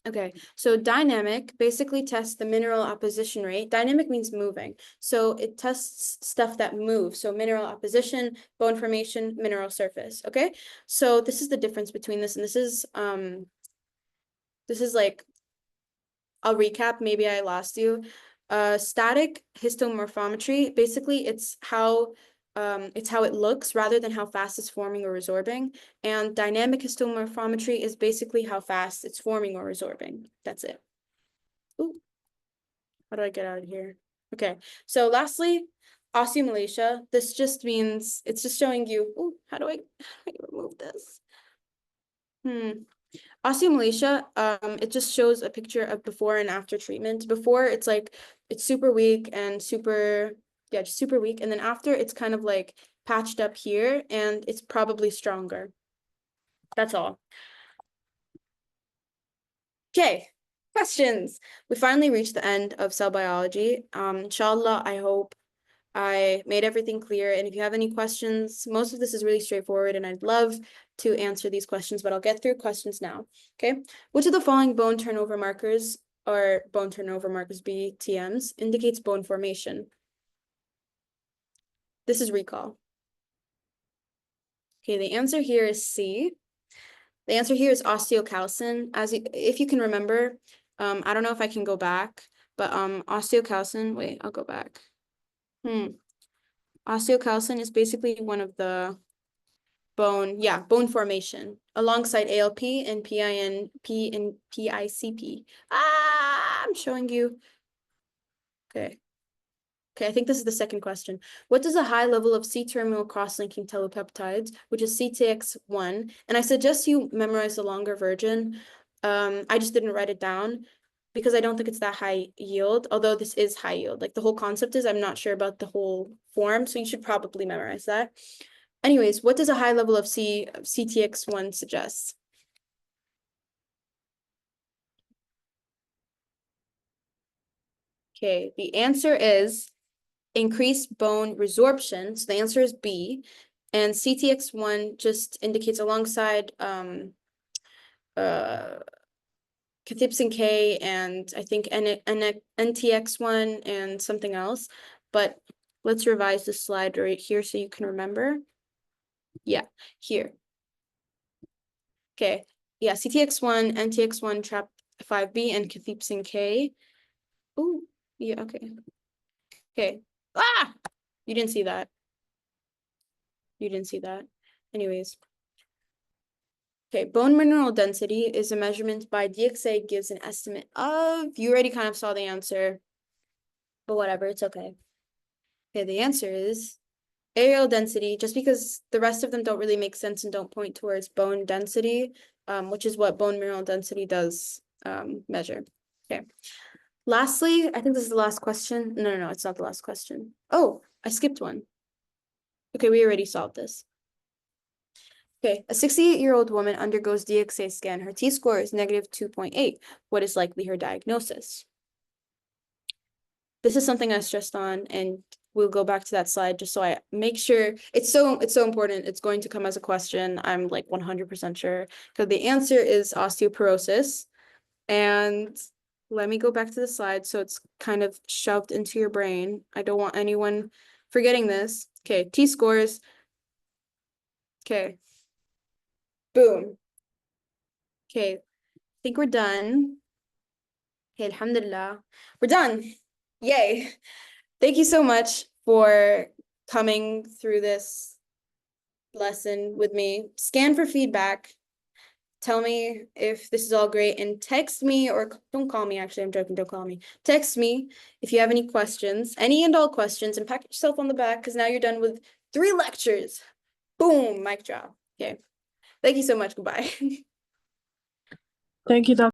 Okay, so dynamic basically tests the mineral opposition rate. Dynamic means moving. So it tests stuff that moves. So mineral opposition, bone formation, mineral surface. Okay, so this is the difference between this, and this is like, I'll recap, maybe I lost you. Static histomorphometry, basically it's how it looks rather than how fast it's forming or resorbing. And dynamic histomorphometry is basically how fast it's forming or resorbing. That's it. Ooh, how do I get out of here? Okay, so lastly, osteomalacia. This just means, it's just showing you, ooh, how do I remove this? Osteomalacia, it just shows a picture of before and after treatment. Before, it's like, it's super weak and just super weak. And then after, it's kind of like patched up here, and it's probably stronger. That's all. Okay, questions. We finally reached the end of cell biology. Inshallah, I hope I made everything clear. And if you have any questions, most of this is really straightforward, and I'd love to answer these questions, but I'll get through questions now. Okay. Which of the following bone turnover markers, or bone turnover markers, BTMs, indicates bone formation? This is recall. Okay, the answer here is C. The answer here is osteocalcin. If you can remember, I don't know if I can go back, but osteocalcin, wait, I'll go back. Osteocalcin is basically one of the bone formation alongside ALP and PINP and PICP. I'm showing you. Okay. Okay, I think this is the second question. What does a high level of C-terminal cross-linking telepeptides, which is CTX1, and I suggest you memorize the longer version. I just didn't write it down because I don't think it's that high yield, although this is high yield. Like, the whole concept is, I'm not sure about the whole form, so you should probably memorize that. Anyways, what does a high level of CTX1 suggest? Okay, the answer is increased bone resorption. So the answer is B. And CTX1 just indicates alongside cathepsin K and I think NTX1 and something else. But let's revise this slide right here so you can remember. Yeah, here. Okay. Yeah, CTX1, NTX1, TRAP5B, and cathepsin K. Oh, yeah, okay. Okay. Ah! You didn't see that. You didn't see that. Anyways. Okay, bone mineral density is a measurement by DXA gives an estimate of, you already kind of saw the answer, but whatever, it's okay. Okay, the answer is areal density, just because the rest of them don't really make sense and don't point towards bone density, which is what bone mineral density does measure. Okay. Lastly, I think this is the last question. No, it's not the last question. Oh, I skipped one. Okay, we already solved this. Okay, a 68-year-old woman undergoes DXA scan. Her T-score is negative 2.8. What is likely her diagnosis? This is something I stressed on, and we'll go back to that slide just so I make sure it's so important. It's going to come as a question. I'm like 100% sure, because the answer is osteoporosis. And let me go back to the slide so it's kind of shoved into your brain. I don't want anyone forgetting this. Okay, T-scores. Okay. Boom. Okay, I think we're done. Okay, alhamdulillah. We're done. Yay. Thank you so much for coming through this lesson with me. Scan for feedback. Tell me if this is all great, and text me, or don't call me, actually, I'm joking, don't call me. Text me if you have any questions, any and all questions, and pat yourself on the back, because now you're done with 3 lectures. Boom, mic drop. Okay. Thank you so much. Goodbye. Thank you, Dr.